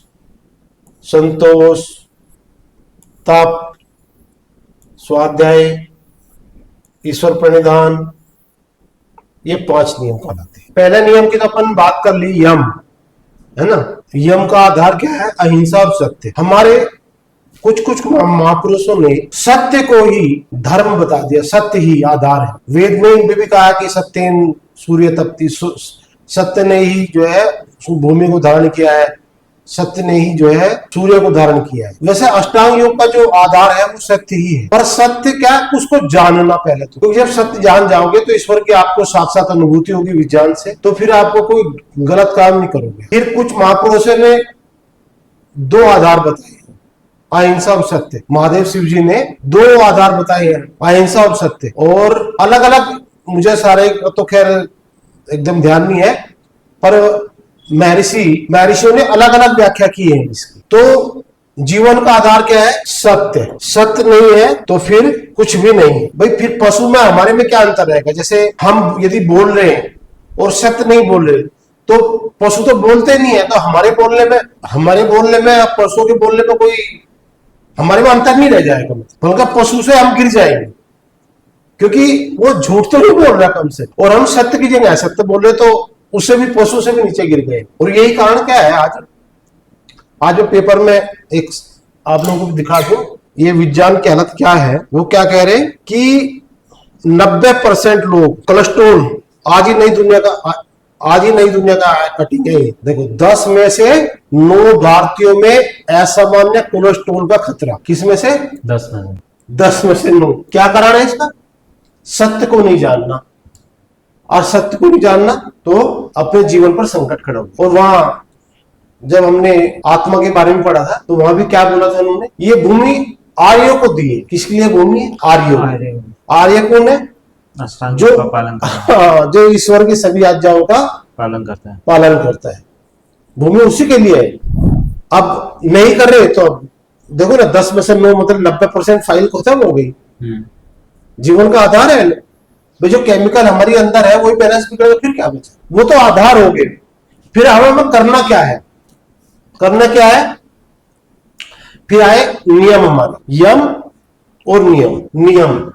संतोष, तप, स्वाध्याय, ईश्वर प्रणिधान, ये 5 नियम कहलाते हैं। पहले नियम की तो अपन बात कर ली, यम है ना। यम का आधार क्या है? अहिंसा और सत्य। हमारे कुछ महापुरुषों ने सत्य को ही धर्म बता दिया, सत्य ही आधार है। वेद में इनमें भी कहा कि सत्येन सूर्य तपति, सत्य ने ही जो है भूमि को धारण किया है, सत्य ने ही जो है सूर्य को धारण किया है। वैसे अष्टांग योग का जो आधार है वो सत्य ही है, पर सत्य क्या है? उसको जानना पहले तो, क्योंकि जब सत्य जान जाओगे तो ईश्वर की आपको साक्षात अनुभूति होगी विज्ञान से, तो फिर आपको कोई गलत काम नहीं करोगे। फिर कुछ महापुरुषों ने 2 आधार बताए, अहिंसा और सत्य। महादेव शिव जी ने 2 आधार बताए हैं, अहिंसा और सत्य। और अलग अलग, मुझे तो खैर एकदम ध्यान नहीं है, पर महर्षियों ने अलग अलग व्याख्या की है इसकी। तो जीवन का आधार क्या है? सत्य। सत्य नहीं है तो फिर कुछ भी नहीं है भाई। फिर पशु में हमारे में क्या अंतर रहेगा? जैसे हम यदि बोल रहे हैं और सत्य नहीं बोल रहे, तो पशु तो बोलते नहीं है, तो हमारे बोलने में पशुओं के बोलने में कोई हमारे में अंतर नहीं रह जाएगा। बल्कि पशु से हम गिर जाएंगे, क्योंकि वो झूठ तो नहीं बोल रहा कम से, और हम सत्य की जगह सत्य बोल रहे, तो उससे भी पशु से भी नीचे गिर गए। और यही कारण क्या है? आज जो पेपर में एक आप लोगों को दिखा दूं, ये विज्ञान की हालत क्या है। वो क्या कह रहे हैं कि 90% लोग कोलेस्ट्रॉल, आज ही नई दुनिया का कटिंग है। देखो 10 में से 9 भारतीयों में असामान्य कोलेस्ट्रॉल का खतरा। किसमें से? 10 में से 9। क्या कारण है इसका? सत्य को नहीं जानना, और सत्य को नहीं जानना तो अपने जीवन पर संकट खड़ा हो। और वहां जब हमने आत्मा के बारे में पढ़ा था, तो वहां भी क्या बोला था उन्होंने? ये भूमि आर्यों को दी है। किसके लिए भूमि? आर्य कौन है? जो पालन करता है, जो ईश्वर की सभी आज्ञाओं का पालन करता है। भूमि उसी के लिए है। अब नहीं कर रहे तो देखो ना, 10 में से 9 मतलब 90% फाइल खत्म हो गई। जीवन का आधार है भाई, जो केमिकल हमारे अंदर है वही बैलेंस बिगड़ेगा, फिर क्या बचा? वो तो आधार हो गए। फिर हमें करना क्या है? फिर आए नियम हमारे, यम और नियम।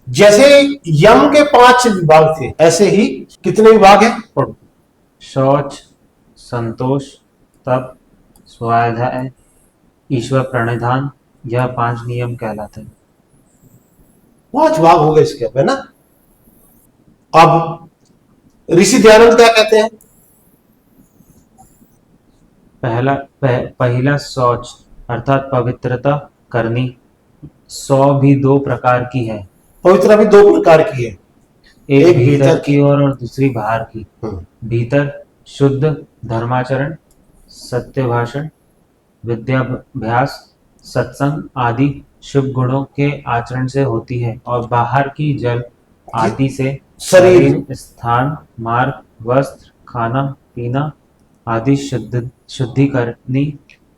जैसे यम के 5 विभाग थे, ऐसे ही कितने विभाग हैं? शौच, संतोष, तप, स्वाध्याय, ईश्वर प्रणिधान, यह 5 नियम कहलाते हैं। 5 भाग हो गए इसके, है ना। अब ऋषि दयानंद क्या कहते हैं? पहला शौच अर्थात पवित्रता करनी। 100 भी 2 प्रकार की है। पवित्रता भी 2 प्रकार की है, एक भीतर की और दूसरी बाहर की। भीतर शुद्ध धर्माचरण, सत्य भाषण, विद्याभ्यास, सत्संग आदि शुभ गुणों के आचरण से होती है, और बाहर की जल आदि से शरीर, स्थान, मार्ग, वस्त्र, खाना पीना आदि शुद्धि करनी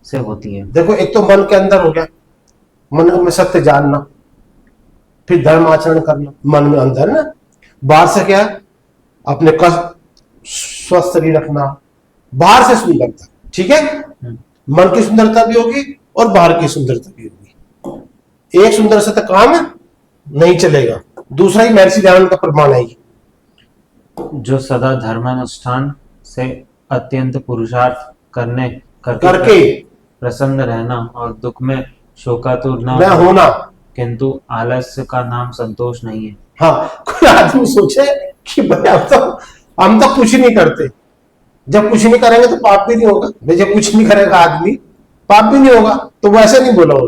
से होती है। देखो, एक तो मन के अंदर हो गया, मन में सत्य जानना, फिर धर्म आचरण करना, मन में अंदर ना। बाहर से क्या? अपने का स्वस्थ शरीर रखना, बाहर से सुंदरता। ठीक है, मन की सुंदरता भी होगी और बाहर की सुंदरता भी होगी। एक सुंदर से तो काम नहीं चलेगा। दूसरा ही महर्षि दयानंद का प्रमाण है, जो सदा धर्मानुष्ठान से अत्यंत पुरुषार्थ करके प्रसन्न रहना और दुख में शोकातुर न होना, किंतु आलस्य का नाम संतोष नहीं है। हाँ, कोई आदमी सोचे कि भाई हम तो कुछ नहीं करते। जब कुछ नहीं करेंगे तो पाप भी नहीं होगा। जब कुछ नहीं करेगा आदमी, पाप भी नहीं होगा। तो वैसे नहीं बोला हो,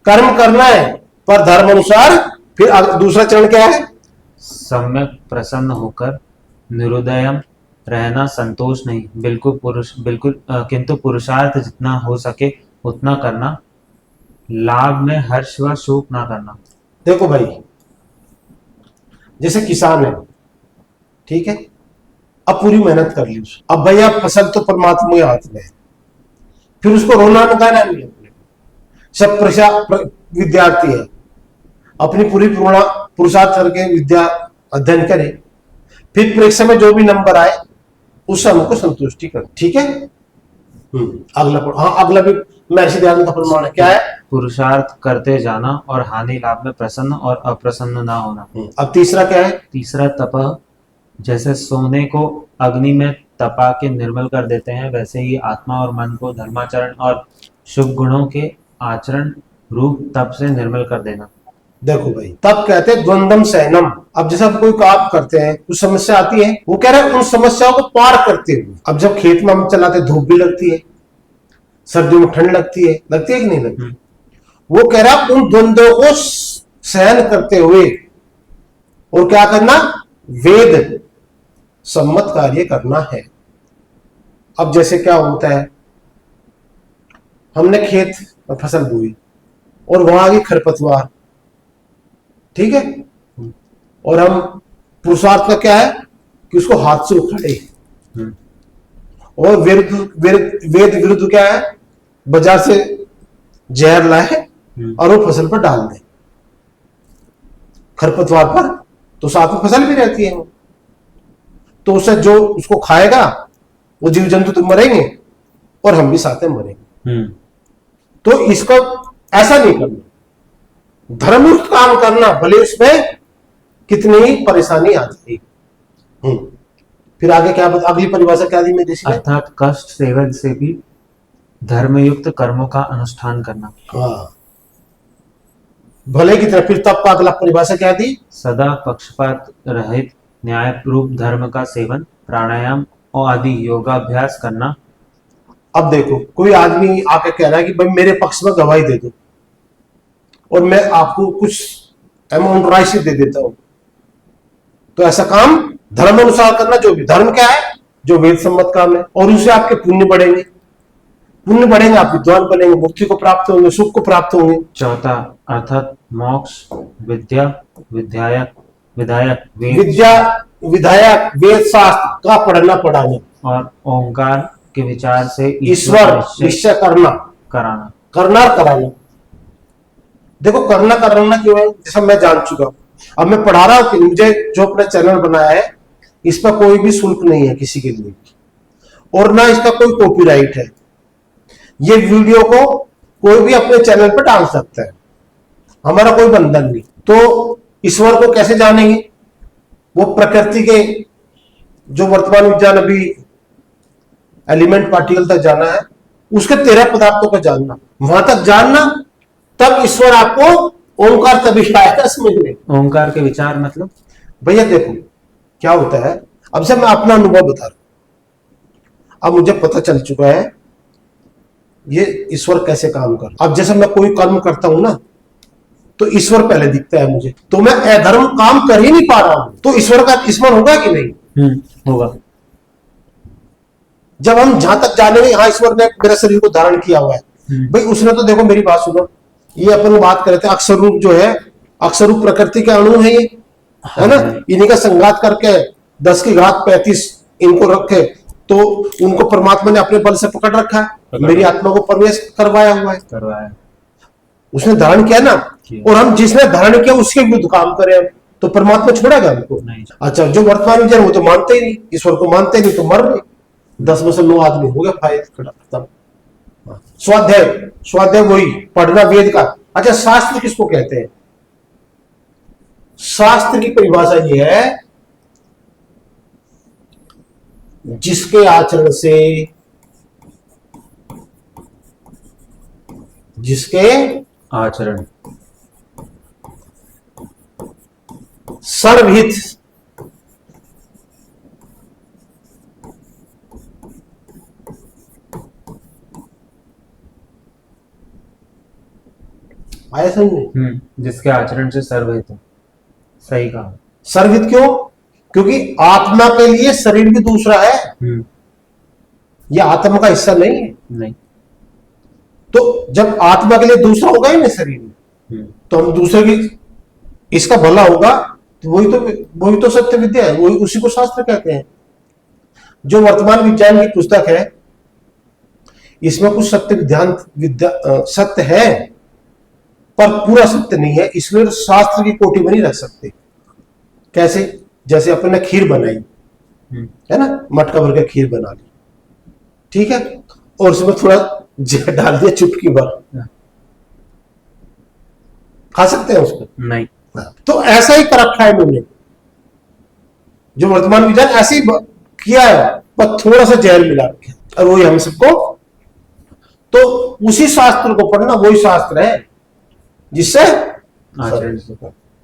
कर्म करना है पर धर्म अनुसार फिर दूसरा चरण क्या है? सम्यक प्रसन्न होकर निरुदयम रहना, संतोष नहीं, बिल्कुल किंतु पुरुषार्थ जितना हो सके उतना करना, लाभ में हर्ष व शोक ना करना। देखो भाई, जैसे किसान है, ठीक है, अब पूरी मेहनत कर ली उसने, अब भैया फसल तो परमात्मा के हाथ में है, फिर उसको रोना नगाना नहीं है। सब विद्यार्थी है, अपनी पूरी पुरुषार्थ करके विद्या अध्ययन करे, फिर परीक्षा में जो भी नंबर आए उससे हमको संतुष्टि कर, ठीक है। अगला हाँ, अगला भी महर्षि दयानंद का प्रमाण है, क्या है? पुरुषार्थ करते जाना और हानि लाभ में प्रसन्न और अप्रसन्न ना होना। अब तीसरा क्या है? तीसरा तपह, जैसे सोने को अग्नि में तपा के निर्मल कर देते हैं, वैसे ही आत्मा और मन को धर्माचरण और शुभ गुणों के आचरण रूप तप से निर्मल कर देना। देखो भाई, तब कहते हैं द्वंद्वम सहनम। अब जैसे हम कोई काम करते हैं, कुछ समस्या आती है, वो कह रहे हैं उन समस्याओं को पार करते हुए। अब जब खेत में हम चलाते, धूप भी लगती है, सर्दियों में ठंड लगती है कि नहीं लगती? वो कह रहा है उन द्वंद्वों को सहन करते हुए और क्या करना? वेद सम्मत कार्य करना है। अब जैसे क्या होता है, हमने खेत में फसल बोई और वहां आ गई खरपतवार, ठीक है, और हम पुरुषार्थ का क्या है कि उसको हाथ से उखाड़े, और वेद विरुद्ध क्या है, बाजार से जहर लाए और वो फसल पर डाल दे, खरपतवार पर, तो साथ में फसल भी रहती है, तो उससे जो उसको खाएगा वो जीव जंतु तो मरेंगे और हम भी साथ में मरेंगे। तो इसको ऐसा नहीं करना, धर्मयुक्त काम करना, भले उसमें कितनी ही परेशानी आ जाए। फिर आगे क्या बता, अगली परिभाषा क्या दी मेरी? अर्थात कष्ट सेवन से भी धर्मयुक्त कर्मों का अनुष्ठान करना। हाँ, भले की तरह। फिर तब का अगला परिभाषा क्या दी? सदा पक्षपात रहित न्याय रूप धर्म का सेवन, प्राणायाम और आदि योगाभ्यास करना। अब देखो, कोई आदमी आके कह रहा है कि भाई मेरे पक्ष में गवाही दे दो और मैं आपको कुछ अमाउंट राशि दे देता हूं, तो ऐसा काम धर्म अनुसार करना। जो भी धर्म क्या है, जो वेद सम्मत काम है, और उससे आपके पुण्य बढ़ेंगे, आप विद्वान बनेंगे, मुक्ति को प्राप्त होंगे, सुख को प्राप्त होंगे। चौथा अर्थात मोक्ष, विद्या विधायक वेद शास्त्र का पढ़ना पढ़ाना और ओंकार के विचार से ईश्वर निश्चय कराना। देखो, करना कराना क्यों है, जैसा मैं जान चुका हूं। अब मैं पढ़ा रहा हूं कि मुझे जो अपना चैनल बनाया है, इस पर कोई भी शुल्क नहीं है किसी के लिए, और ना इसका कोई कॉपीराइट है। ये वीडियो को कोई भी अपने चैनल पर डाल सकता है, हमारा कोई बंधन नहीं। तो ईश्वर को कैसे जानेंगे? वो प्रकृति के जो वर्तमान विज्ञान अभी एलिमेंट पार्टिकल तक जाना है, उसके 13 पदार्थों को जानना, वहां तक जानना, तब ईश्वर आपको ओंकार तभी आएगा समझ में। ओंकार के विचार मतलब भैया देखो क्या होता है, अब से मैं अपना अनुभव बता रहा हूं। अब मुझे पता चल चुका है ये ईश्वर कैसे काम कर। अब जैसे मैं कोई कर्म करता हूं ना, तो ईश्वर पहले दिखता है मुझे, तो मैं अधर्म काम कर ही नहीं पा रहा हूं, तो ईश्वर का स्मरण होगा कि नहीं? होगा। जब हम जहां तक जानेंगे, हाँ ईश्वर ने मेरे शरीर को धारण किया हुआ है, भाई उसने तो देखो, मेरी बात सुनो, ये अपन बात कर रहे थे, अक्षर रूप जो है, अक्षर रूप प्रकृति के अणु है ये, है ना, इन्हीं का संघात करके 10 की घात 35 इनको रखे, तो उनको परमात्मा ने अपने बल से पकड़ रखा है, मेरी आत्मा को प्रवेश करवाया हुआ है, उसने धारण किया ना। और हम जिसने धारण किया उसके विरुद्ध काम करें तो परमात्मा छोड़ेगा हमको? अच्छा, जो वर्तमान विजय वो तो मानते ही नहीं, ईश्वर को मानते नहीं, तो मर रहे 10 में से 9 आदमी हो गया फायदा खत्म। स्वाध्याय वही पढ़ना वेद का। अच्छा, शास्त्र किसको कहते हैं? शास्त्र की परिभाषा ये है, जिसके आचरण सर्वहित आया समझ में? जिसके आचरण से सर्वहित हो। सही कहा। सर्वहित क्यों? क्योंकि आत्मा के लिए शरीर भी दूसरा है, यह आत्मा का हिस्सा नहीं है। नहीं। तो जब आत्मा के लिए दूसरा होगा ही ना शरीर में, तो हम दूसरे की इसका भला होगा, तो वही तो सत्य विद्या है, वही उसी को शास्त्र कहते हैं। जो वर्तमान विज्ञान की पुस्तक है, इसमें कुछ सत्य विद्या सत्य है, पर पूरा सत्य नहीं है, इसलिए शास्त्र की कोटि में नहीं रख सकते। कैसे? जैसे अपन ने खीर बनाई है ना, मटका भर के खीर बना ली, ठीक है, और उसमें थोड़ा जहर डाल दिया चुटकी भर, खा सकते हैं उसको? नहीं। तो ऐसा ही कर रखा है इन्होंने, जो वर्तमान विज्ञान ऐसे ही किया है, पर थोड़ा सा जहर मिला रखा है, और वही हम सबको, तो उसी शास्त्र को पढ़ना वही शास्त्र है जिससे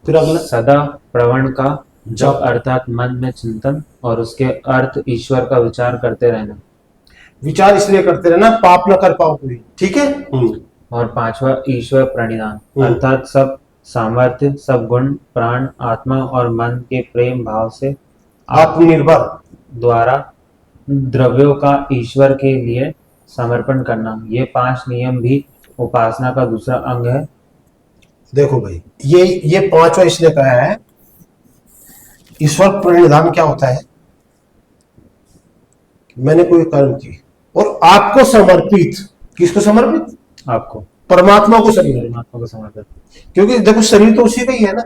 फिर अगला सदा प्रवण का जप अर्थात मन में चिंतन और उसके अर्थ ईश्वर का विचार करते रहना। विचार इसलिए करते रहना पाप न कर पाओ कोई, ठीक है। और पांचवा ईश्वर प्रणिधान अर्थात सब सामर्थ्य, सब गुण, प्राण, आत्मा और मन के प्रेम भाव से आत्मनिर्भर द्वारा द्रव्यों का ईश्वर के लिए समर्पण करना। ये 5 नियम भी उपासना का दूसरा अंग है। देखो भाई, ये 5वां इसलिए कहा है। ईश्वर प्रणिधान क्या होता है? मैंने कोई कर्म की और आपको समर्पित, किसको समर्पित? आपको, परमात्मा को समर्पित। परमात्मा को समर्पित, क्योंकि देखो शरीर तो उसी का ही है ना,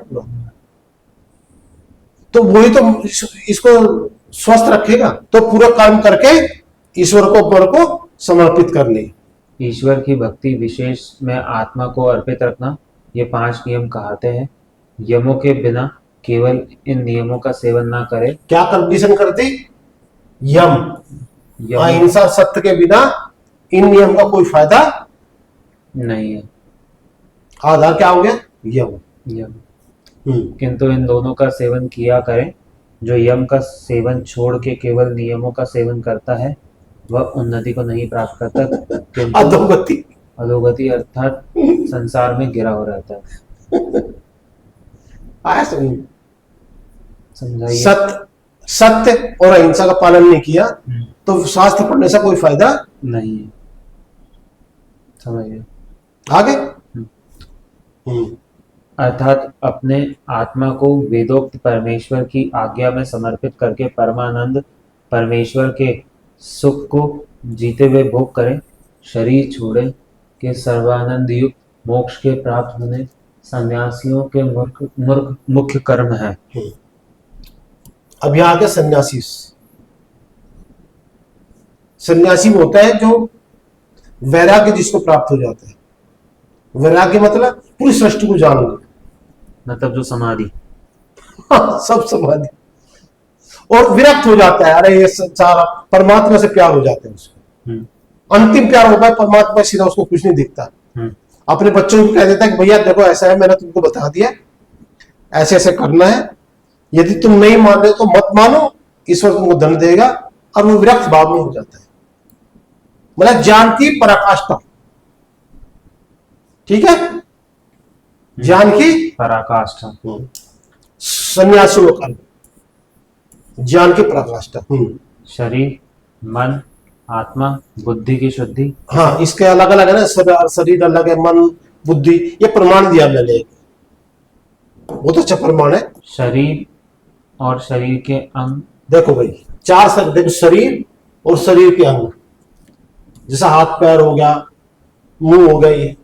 तो वही तो इसको स्वस्थ रखेगा, तो पूरा कर्म करके ईश्वर को समर्पित करने। ईश्वर की भक्ति विशेष में आत्मा को अर्पित रखना, ये 5 नियम कहते हैं। यमों के बिना केवल इन नियमों का सेवन ना करे। क्या कंडीशन करती? यम, अहिंसा, सत्य के बिना इन नियम का कोई फायदा नहीं है। आधार क्या हो गया? यम। किंतु इन दोनों का सेवन किया करें। जो यम का सेवन छोड़ के केवल नियमों का सेवन करता है वह उन्नति को नहीं प्राप्त करता, किंतु अधोगति अर्थात संसार में गिरा हो रहता है। आया समझ? समझाइए। सत्य और अहिंसा का पालन नहीं किया तो शास्त्र पढ़ने से कोई फायदा नहीं है। समझिए आगे। अर्थात अपने आत्मा को वेदोक्त परमेश्वर की आज्ञा में समर्पित करके परमानंद परमेश्वर के सुख को जीते हुए भोग करें। शरीर छोड़े के सर्वानंद युक्त मोक्ष के प्राप्त होने सन्यासियों के मुख्य कर्म है। अब यहाँ आगे सन्यासी। सन्यासी होता है जो वैराग्य जिसको प्राप्त हो जाता है। वैराग्य मतलब पूरी सृष्टि को जान लो, मतलब जो समाधि, सब समाधि, और विरक्त हो जाता है। अरे ये संसार, परमात्मा से प्यार हो जाता है उसको, अंतिम प्यार होता है परमात्मा, सीधा उसको कुछ नहीं दिखता। अपने बच्चों को कह देता है कि भैया देखो ऐसा है, मैंने तुमको बता दिया, ऐसे ऐसे करना है, यदि तुम नहीं मान रहे तो मत मानो, ईश्वर तुमको दंड देगा, और वो विरक्त भाव में हो जाता है। मतलब ज्ञान की पराकाष्ठा, ठीक है, ज्ञान की पराकाष्ठा, सन्यासी को कर्म, ज्ञान की पराकाष्ठा। शरीर, मन, आत्मा, बुद्धि की शुद्धि। हाँ, इसके अलग अलग है ना, शरीर अलग है, मन, बुद्धि, ये प्रमाण दिया मैंने, वो तो अच्छा प्रमाण है। शरीर और शरीर के अंग, देखो भाई 4 शब्द, देखो शरीर और शरीर के अंग, जैसा हाथ पैर हो गया, मुंह हो गया,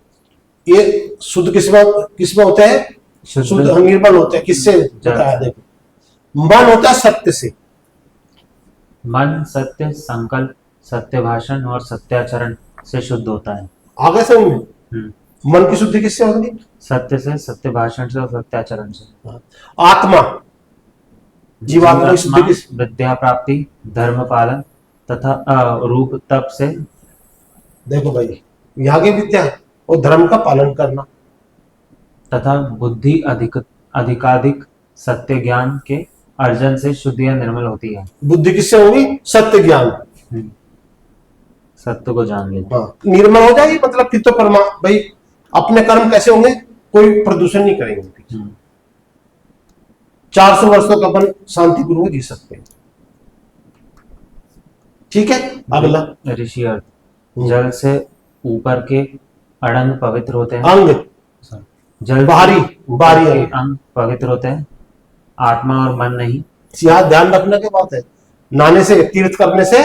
ये शुद्ध किसमें होता है? शुद्ध निर्मल होता है। किससे होता है? देखो, मन होता है सत्य से। मन सत्य संकल्प, सत्य भाषण और सत्याचरण से शुद्ध होता है। आगे समझ में? मन की शुद्धि किससे होगी? सत्य से, सत्य भाषण से और सत्याचरण से। आत्मा, जीवात्मा की शुद्धि किस? विद्या प्राप्ति, धर्म पालन तथा रूप तप से। देखो भाई, यहाँ की विद्या और धर्म का पालन करना, तथा बुद्धि अधिकाधिक सत्य ज्ञान के अर्जन से शुद्ध या निर्मल होती है। बुद्धि किससे होगी? सत्य ज्ञान, सत्य को जान लेना। हाँ, निर्मल हो जाएगी, मतलब फिर तो भाई अपने कर्म कैसे होंगे? कोई प्रदूषण नहीं करेंगे। 400 वर्ष तक अपन शांतिपूर्वक जी सकते हैं। ठीक है, अगला ऋषि अर्थ, जल से ऊपर के अड़ंग पवित्र होते हैं। अंग, जल बाहरी ऊपर बाहरी के अंग। अंग पवित्र होते हैं, आत्मा और मन नहीं। यहाँ ध्यान रखने की बात है, नहाने से, तीर्थ करने से,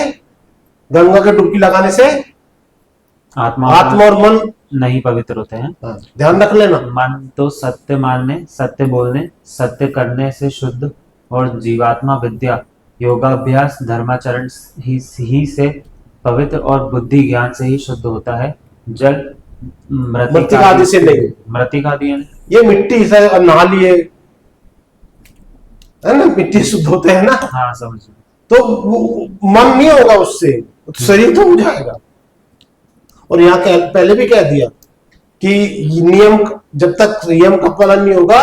गंगा के डुबकी लगाने से आत्मा आत्मा और मन नहीं पवित्र होते हैं। ध्यान रख लेना। मन तो सत्य मानने, सत्य बोलने, सत्य करने से शुद्ध, और जीवात्मा विद्या, योगाभ्यास, धर्माचरण ही से पवित्र, और बुद्धि ज्ञान से ही शुद्ध होता है। जल मृतिका आदि से नहीं। मृतिका आदि यानी ये मिट्टी से अब नहा लिए, है ना, मिट्टी शुद्ध होते हैं ना, हाँ समझ। तो वो मन नहीं होगा उससे, तो शरीर तो हो जाएगा। और यहाँ पहले भी कह दिया कि नियम, जब तक नियम का पालन नहीं होगा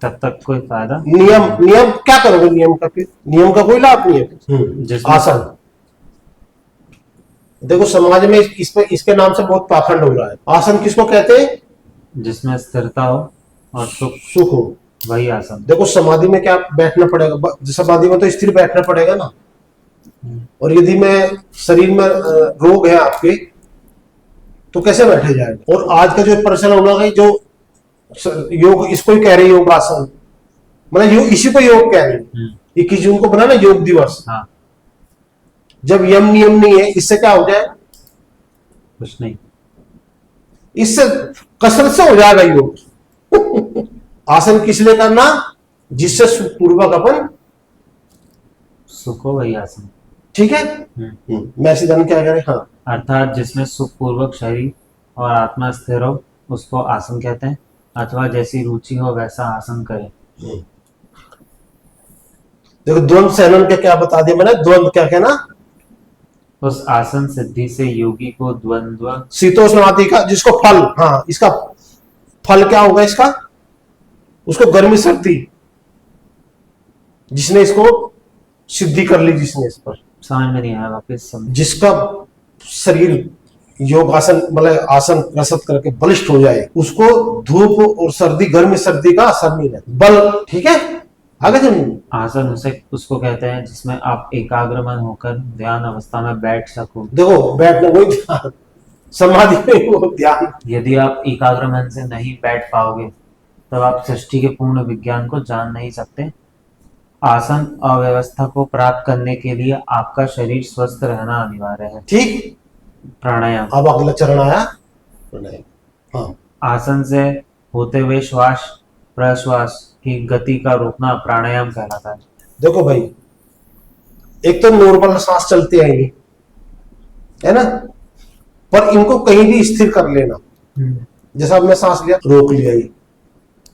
तब तक कोई फायदा। नियम क्या करोगे नियम का? फिर नियम का कोई लाभ नहीं है। जिसमें आसन, देखो समाज में इसके नाम से बहुत पाखंड हो रहा है। आसन किसको कहते हैं? जिसमें स्थिरता हो और सुख हो, वही आसन। देखो समाधि में क्या बैठना पड़ेगा? समाधि में तो स्थिर बैठना पड़ेगा ना। और यदि मैं शरीर में रोग है आपके, तो कैसे बैठे जाएगा? और आज का जो प्रश्न होना है, जो योग, इसको ही कह रहे योग आसन, मतलब योग, इसी को योग कह रहे हैं। 21 जून को बना ना योग दिवस। हाँ। जब यम नियम नहीं है, इससे क्या हो जाए? कुछ नहीं, इससे कसरत से हो जाएगा योग। आसन किस लिए करना? जिससे सुखपूर्वक अपन सुख हो वही आसन। ठीक है। मैसेज क्या कह रहे? हाँ, अर्थात जिसमें सुखपूर्वक शरीर और आत्मा स्थिर हो, उसको आसन कहते हैं। अथवा जैसी रुचि हो वैसा आसन करे। देखो द्वंद्व सहलन के क्या बता दिया मैंने? द्वंद्व क्या कहना? उस आसन सिद्धि से योगी को द्वंद्व शीतोष्ण आदि का, जिसको फल, हाँ, इसका फल क्या होगा इसका? उसको गर्मी सर्दी, जिसने इसको सिद्धि कर ली, जिसने इस पर, समझ में नहीं आया, वापस समझ। जिसका शरीर योग आसन मतलब आसन कसरत करके बलिष्ठ हो जाए, उसको धूप और सर्दी, गर्मी सर्दी का असर नहीं रहता, बल। ठीक है, आगे चलिए। आसन उसे उसको कहते हैं जिसमें आप एकाग्र मन होकर ध्यान अवस्था में बैठ सको। देखो बैठना वही ध्यान, समाधि में वो ध्यान। यदि आप एकाग्र मन से नहीं बैठ पाओगे, तब आप सृष्टि के पूर्ण विज्ञान को जान नहीं सकते। आसन अव्यवस्था को प्राप्त करने के लिए आपका शरीर स्वस्थ रहना अनिवार्य है। ठीक। प्राणायाम। अब अगला चरण आया प्राणायाम। हाँ, आसन से होते हुए श्वास प्रश्वास की गति का रोकना प्राणायाम कहलाता है। देखो भाई, एक तो नॉर्मल सांस चलती है ये, है ना, पर इनको कहीं भी स्थिर कर लेना। जैसा अब मैं सांस लिया, रोक लिया, ये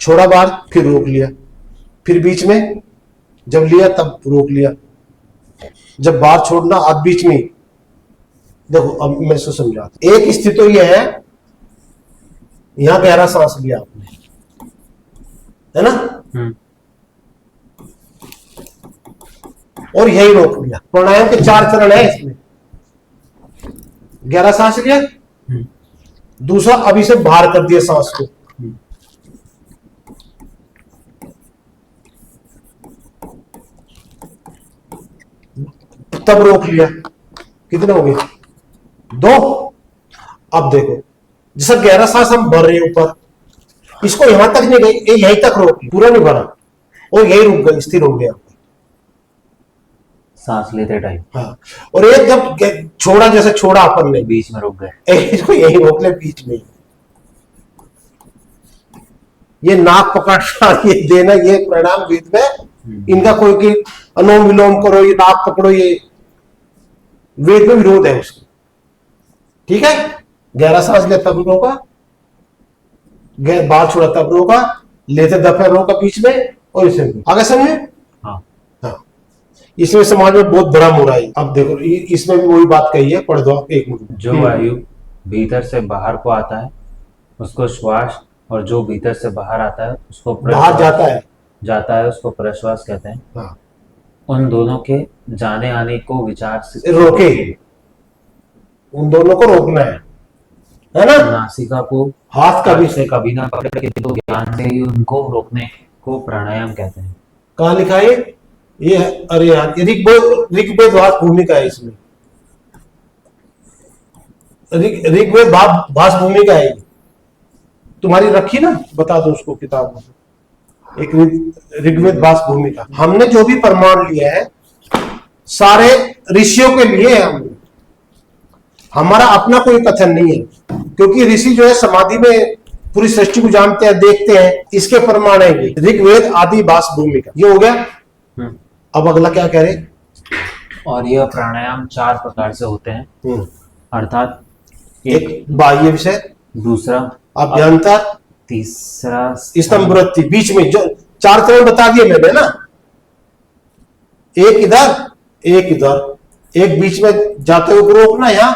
छोड़ा बाहर, फिर रोक लिया, फिर बीच में जब लिया तब रोक लिया, जब बाहर छोड़ना अब बीच में। देखो अब मैं इसको समझाता। एक स्थिति तो यह है, यहां गहरा सांस लिया आपने, है ना, और यही रोक लिया। प्राणायाम के 4 चरण है इसमें। गहरा सांस लिया, दूसरा अभी से बाहर कर दिया सांस को, तब रोक लिया। कितने हो गए? 2। अब देखो, जैसा गहरा सांस हम भर रहे हैं ऊपर, इसको यहां तक नहीं गई, यहीं तक रोक, पूरा नहीं भरा, और यही रुक गई, स्थिर हो गया सांस लेते टाइम। हाँ, और एक जब छोड़ा, जैसे छोड़ा अपन ने, बीच में रुक गए, इसको यही रोक ले बीच में। ये नाक पकड़ना, ये देना, ये प्राणायाम वेद में इनका कोई कि अनुलोम विलोम करो, ये नाक पकड़ो, ये वेद में विरोध है उसको। ठीक है, गहरा सांस ले तब रोका, बाहर छोड़ा तब रोका, लेते दफे रोका बीच में, और इसे आगे समझे। हाँ। हाँ, इसमें समाज में बहुत बड़ा हो रहा है। अब देखो इसमें भी वही बात कही है, पढ़ दो आप 1 मिनट। जो वायु भीतर से बाहर को आता है उसको श्वास, और जो भीतर से बाहर आता है उसको बाहर जाता है उसको प्रश्वास कहते हैं। हाँ। उन दोनों के जाने आने को विचार से रोके, उन दोनों को रोकना है ना। नासिका को हाथ कभी से कभी ना पकड़ के, तो ज्ञान से ही उनको रोकने को प्राणायाम कहते हैं। कहाँ लिखा है ये? अरे यार, ये ऋग्वेद भास भूमिका है इसमें। ऋग्वेद भास भूमिका है। तुम्हारी रखी ना, बता दो उसको किताब में, एक ऋग्वेद भास भूमिका। हमने जो भी प्रमाण लिया है सारे ऋषियों के लिए है। हमने, हमारा अपना कोई कथन नहीं है, क्योंकि ऋषि जो है समाधि में पूरी सृष्टि को जानते हैं, देखते हैं, इसके प्रमाण है ये ऋग्वेद आदि भास भूमिका। ये हो गया। अब अगला क्या कह रहे? और यह प्राणायाम 4 प्रकार से होते हैं, अर्थात एक बाह्य विषय, दूसरा अभ्यंतर, तीसरा स्तंभ वृत्ति, बीच में जो 4 चरण बता दिए मैंने ना, एक इधर एक इधर, एक बीच में जाते हुए रोकना यहां,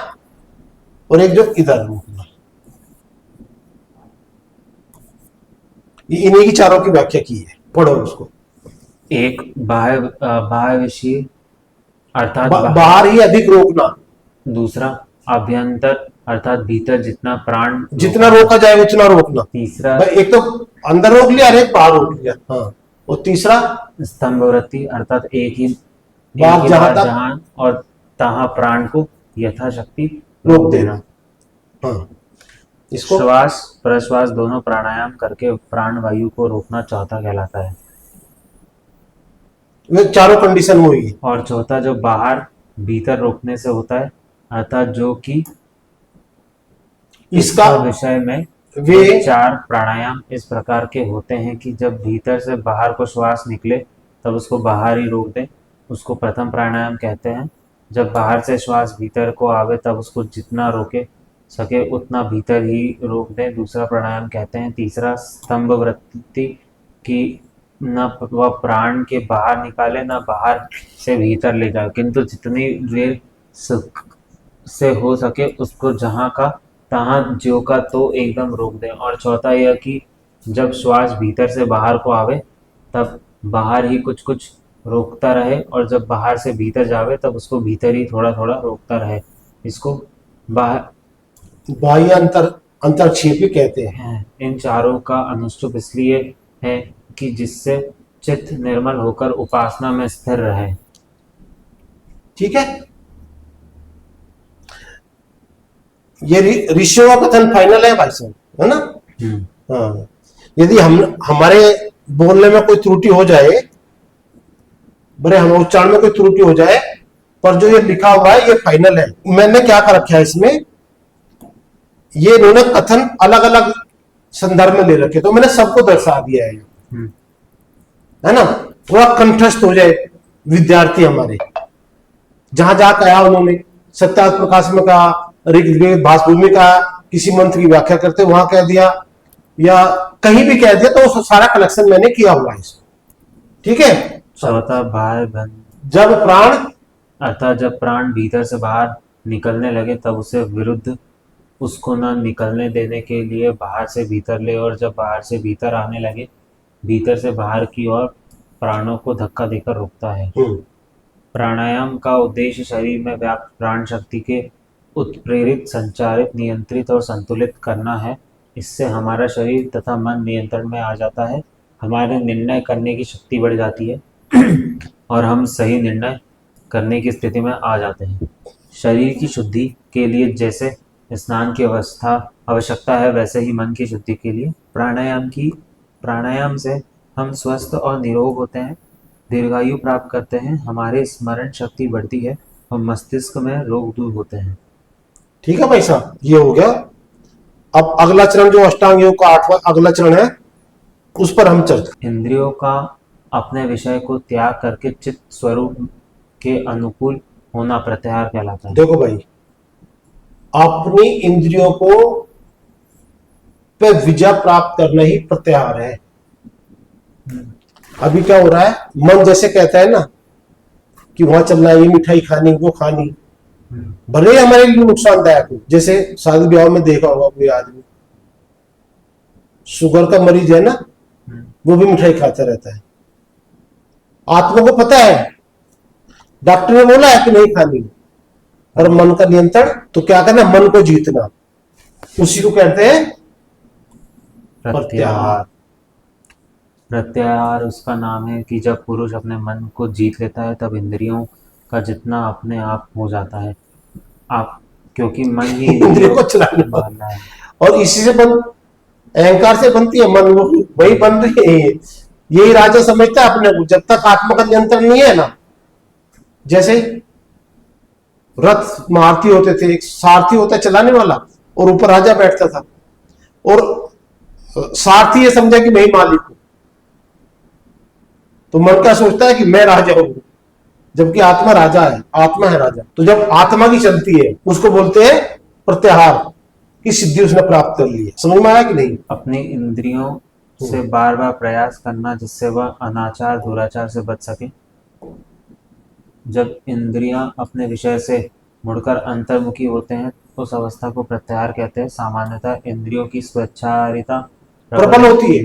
और एक जो इधर रोकना। इन्हीं की चारों की व्याख्या की है, पढ़ो उसको। एक बाह्य विषय अर्थात बाहर ही अधिक रोकना। दूसरा अभ्यंतर अर्थात भीतर जितना प्राण जितना रोका जाए उतना रोकना। तीसरा एक तो अंदर रोक लिया और एक बाहर रोक लिया। हाँ, और तीसरा स्तंभ वृत्ति अर्थात एक ही बात जहां और तहां प्राण को यथाशक्ति रोक देना। हाँ, इसको श्वास प्रश्वास दोनों प्राणायाम करके प्राण वायु को रोकना चौथा कहलाता है। वे चारों कंडीशन में हुई। और चौथा जो बाहर भीतर रोकने से होता है, अर्थात जो कि इसका विषय में वे 4 प्राणायाम इस प्रकार के होते हैं कि जब भीतर से बाहर को श्वास निकले तब उसको बाहर ही रोक दें, उसको प्रथम प्राणायाम कहते हैं। जब बाहर से श्वास भीतर को आवे तब उसको जितना रोके सके उतना भीतर ही रोक दें, दूसरा प्राणायाम कहते हैं। तीसरा स्तंभ वृत्ति की न वह प्राण के बाहर निकाले न बाहर से भीतर ले जाए, किंतु जितनी देर से हो सके उसको जहां का तहां ज्यों का तो एकदम रोक दें। और चौथा यह कि जब श्वास भीतर से बाहर को आवे तब बाहर ही कुछ कुछ रोकता रहे, और जब बाहर से भीतर जावे तब उसको भीतर ही थोड़ा थोड़ा रोकता रहे। इसको बाह्य अंतरक्षेपी कहते हैं। इन चारों का अनुष्टुप इसलिए है कि जिससे चित्त निर्मल होकर उपासना में स्थिर रहे। ठीक है, ये ऋषियों का कथन फाइनल है भाई साहब, है ना? हाँ, यदि हमारे बोलने में कोई त्रुटि हो जाए, बड़े हम उच्चारण में कोई त्रुटि हो जाए, पर जो ये लिखा हुआ है ये फाइनल है। मैंने क्या कर रखा है इसमें, ये इन्होंने कथन अलग अलग संदर्भ में ले रखे, तो मैंने सबको दर्शा दिया है ना, थोड़ा कंठस्थ हो जाए विद्यार्थी हमारे। जहां जहां कहा उन्होंने, सत्यार्थ प्रकाश में कहा, ऋग्वेद भास भूमिका, किसी मंत्र की व्याख्या करते वहां कह दिया, या कहीं भी कह दिया, तो सारा कलेक्शन मैंने किया हुआ है इसमें। ठीक है। चौथा बाह्य जब प्राण अर्थात जब प्राण भीतर से बाहर निकलने लगे तब उसे विरुद्ध उसको न निकलने देने के लिए बाहर से भीतर ले, और जब बाहर से भीतर आने लगे भीतर से बाहर की ओर प्राणों को धक्का देकर रोकता है। प्राणायाम का उद्देश्य शरीर में व्याप्त प्राण शक्ति के उत्प्रेरित, संचारित, नियंत्रित और संतुलित करना है। इससे हमारा शरीर तथा मन नियंत्रण में आ जाता है, हमारे निर्णय करने की शक्ति बढ़ जाती है और हम सही निर्णय करने की स्थिति में आ जाते हैं। शरीर की शुद्धि के लिए जैसे स्नान की आवश्यकता है, वैसे ही मन की शुद्धि के लिए प्राणायाम से हम स्वस्थ और निरोग होते हैं, दीर्घायु प्राप्त करते हैं, हमारी स्मरण शक्ति बढ़ती है और मस्तिष्क में रोग दूर होते हैं। ठीक है भाई साहब, ये हो गया। अब अगला चरण जो अष्टांग योग का 8वां अगला चरण है, उस पर हम चर्चा। इंद्रियों का अपने विषय को त्याग करके चित्त स्वरूप के अनुकूल होना प्रत्याहार कहलाता है। देखो भाई, अपनी इंद्रियों को पे विजय प्राप्त करना ही प्रत्याहार है। अभी क्या हो रहा है, मन जैसे कहता है ना कि वहां चलना है, ये मिठाई खानी, वो खानी, भले ही हमारे लिए नुकसानदायक हो। जैसे शादी ब्याह में देखा होगा कोई आदमी शुगर का मरीज है ना, वो भी मिठाई खाता रहता है। आत्मा को पता है, डॉक्टर ने बोला है कि नहीं खानी, और मन का नियंत्रण, तो क्या करना, मन को जीतना, उसी को कहते हैं प्रत्याहार। प्रत्याहार उसका नाम है कि जब पुरुष अपने मन को जीत लेता है तब इंद्रियों का जितना अपने आप हो जाता है आप क्योंकि मन ही इंद्रियों को चलाने वाला है। और इसी से अहंकार से बनती है मन, वो वही बन रही है। यही राजा समझता है अपने को, जब तक आत्मा का नियंत्रण नहीं है ना। जैसे रथ महारथी होते थे, एक सारथी होता है चलाने वाला और ऊपर राजा बैठता था, और सारथी ये समझा कि मैं ही मालिक हूं, तो मन क्या सोचता है कि मैं राजा हूं, जबकि आत्मा राजा है, आत्मा है राजा। तो जब आत्मा की चलती है उसको बोलते हैं प्रत्याहार की सिद्धि उसने प्राप्त कर ली है। समझ में आया कि नहीं? अपनी इंद्रियों से बार बार प्रयास करना जिससे वह अनाचार दुराचार से बच सके। जब इंद्रियां अपने विषय से मुड़कर अंतर्मुखी होते हैं उस अवस्था को प्रत्याहार कहते हैं। सामान्यतः इंद्रियों की स्वेच्छारिता प्रबल होती है।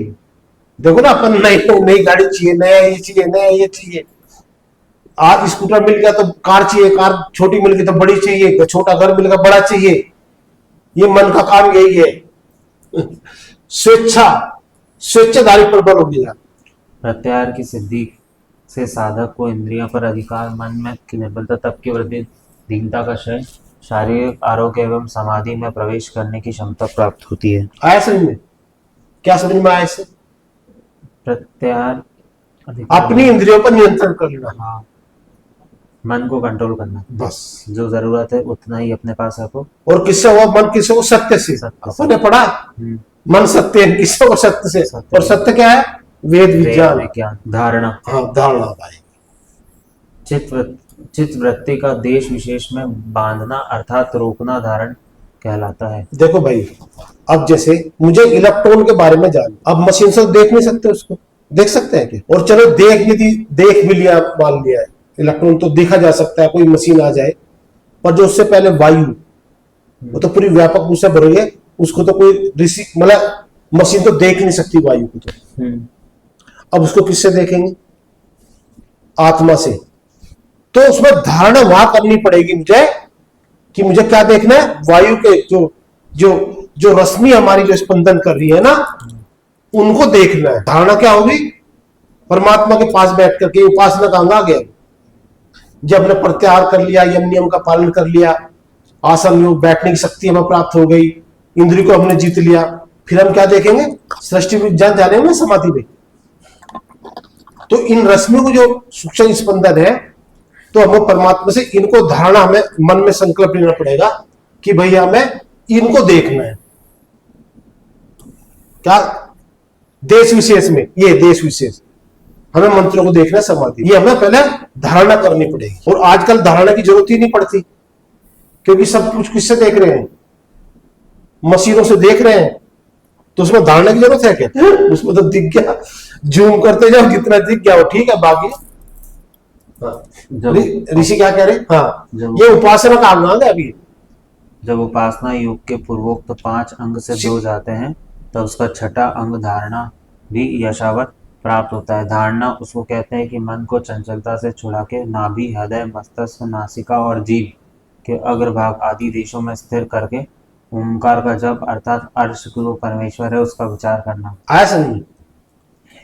देखो ना, अपन नई नई गाड़ी चाहिए, नया ये चाहिए, नया ये चाहिए। आज स्कूटर मिल गया तो कार चाहिए, कार छोटी मिल गई तो बड़ी चाहिए, छोटा घर मिल गया बड़ा चाहिए। ये मन का काम यही है। स्वेच्छाधारी प्रबल हो गया। प्रत्याहार की सिद्धि से साधक को इंद्रियों पर अधिकार, मन में की निर्बलता, तप की वृद्धि, दीनता का क्षय, शारीरिक आरोग्य एवं समाधि में प्रवेश करने की क्षमता प्राप्त होती है। आया समझ में? क्या समझ में आया इससे? प्रत्याहार अपनी इंद्रियों पर नियंत्रण कर लेना। हाँ, मन को कंट्रोल करना, बस। जो जरूरत है उतना ही अपने पास रखो। और किससे हुआ? मन किससे को? सत्य से। अपने पढ़ा मन सत्य है, किससे को? सत्य से। और सत्य क्या है? वेद विज्ञान, धारणा। हाँ, धारणा भाई। चित्त वृत्ति का देश विशेष में बांधना अर्थात रोकना धारण कहलाता है। देखो भाई, अब जैसे मुझे इलेक्ट्रॉन के बारे में जान, अब मशीन से देख नहीं सकते उसको, देख सकते हैं क्या? और चलो देख भी लिया, मान लिया है इलेक्ट्रॉन तो देखा जा सकता है, कोई मशीन आ जाए, पर जो उससे पहले वायु, वो तो पूरी व्यापक रूप से भर गई, उसको तो कोई ऋषि मतलब मशीन तो देख नहीं सकती वायु को तो। अब उसको किससे देखेंगे? आत्मा से। तो उसमें धारणा वहां करनी पड़ेगी मुझे कि मुझे क्या देखना है? वायु के जो जो जो रश्मि हमारी जो स्पंदन कर रही है ना, उनको देखना है। धारणा क्या होगी? परमात्मा के पास बैठ करके उपासना का अंग आ गया। जब हमने प्रत्याहार कर लिया, यम नियम का पालन कर लिया, आसन में बैठने की शक्ति हमें प्राप्त हो गई, इंद्रिय को हमने जीत लिया, फिर हम क्या देखेंगे? सृष्टि विज्ञान जानेंगे ना, समाधि में। तो इन रश्मियों को जो सूक्ष्म स्पंदन है, तो हमें परमात्मा से इनको धारणा, हमें मन में संकल्प लेना पड़ेगा कि भैया हमें इनको देखना है। क्या? देश विशेष में, ये देश विशेष हमें मंत्रों को देखना, समाधि, ये हमें पहले धारणा करनी पड़ेगी। और आजकल धारणा की जरूरत ही नहीं पड़ती, क्योंकि सब कुछ किससे देख रहे हैं? मशीनों से देख रहे हैं। तो उसमें धारणा की जरूरत है क्या? उसमें तो दिख गया, जूम करते जाओ, जितना दिख गया वो ठीक है, बाकी ऋषि क्या कह रहे? हाँ, ये उपासना का अंग है। अभी जब उपासना योग के पूर्वोक्त 5 अंग से हो जाते हैं तब उसका छठा अंग धारणा भी यशावत प्राप्त होता है। धारणा उसको कहते हैं कि मन को चंचलता से छुड़ा के नाभि, हृदय, मस्तिष्क, नासिका और जीभ के अग्रभाग आदि देशों में स्थिर करके ओंकार का जप अर्थात अर्श जो परमेश्वर है उसका विचार करना। आया समझ?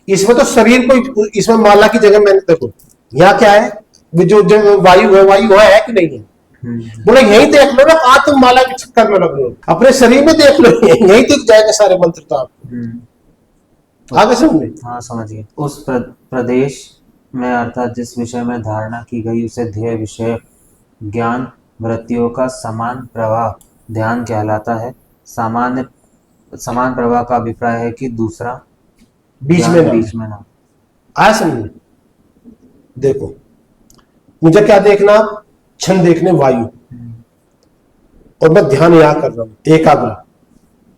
इसमें तो शरीर को, इसमें माला की जगह मैंने देखो यहाँ क्या है, जो वायु है, वायु है कि नहीं है? बोले यही देख लो ना, कहा तुम माला के चक्कर में लग लो, अपने शरीर में देख लो, यही दिख जाएगा सारे मंत्र तो आपको। आगे समझ में? हाँ, समझिए। उस प्रदेश में अर्थात जिस विषय में धारणा की गई उसे ध्येय विषय ज्ञान वृत्तियों का समान प्रवाह ध्यान कहलाता है। समान प्रवाह का अभिप्राय है कि दूसरा बीच में ना। आया समझ में? देखो मुझे क्या देखना? क्षण देखने वायु, और मैं ध्यान यहां कर रहा हूं एकाग्र।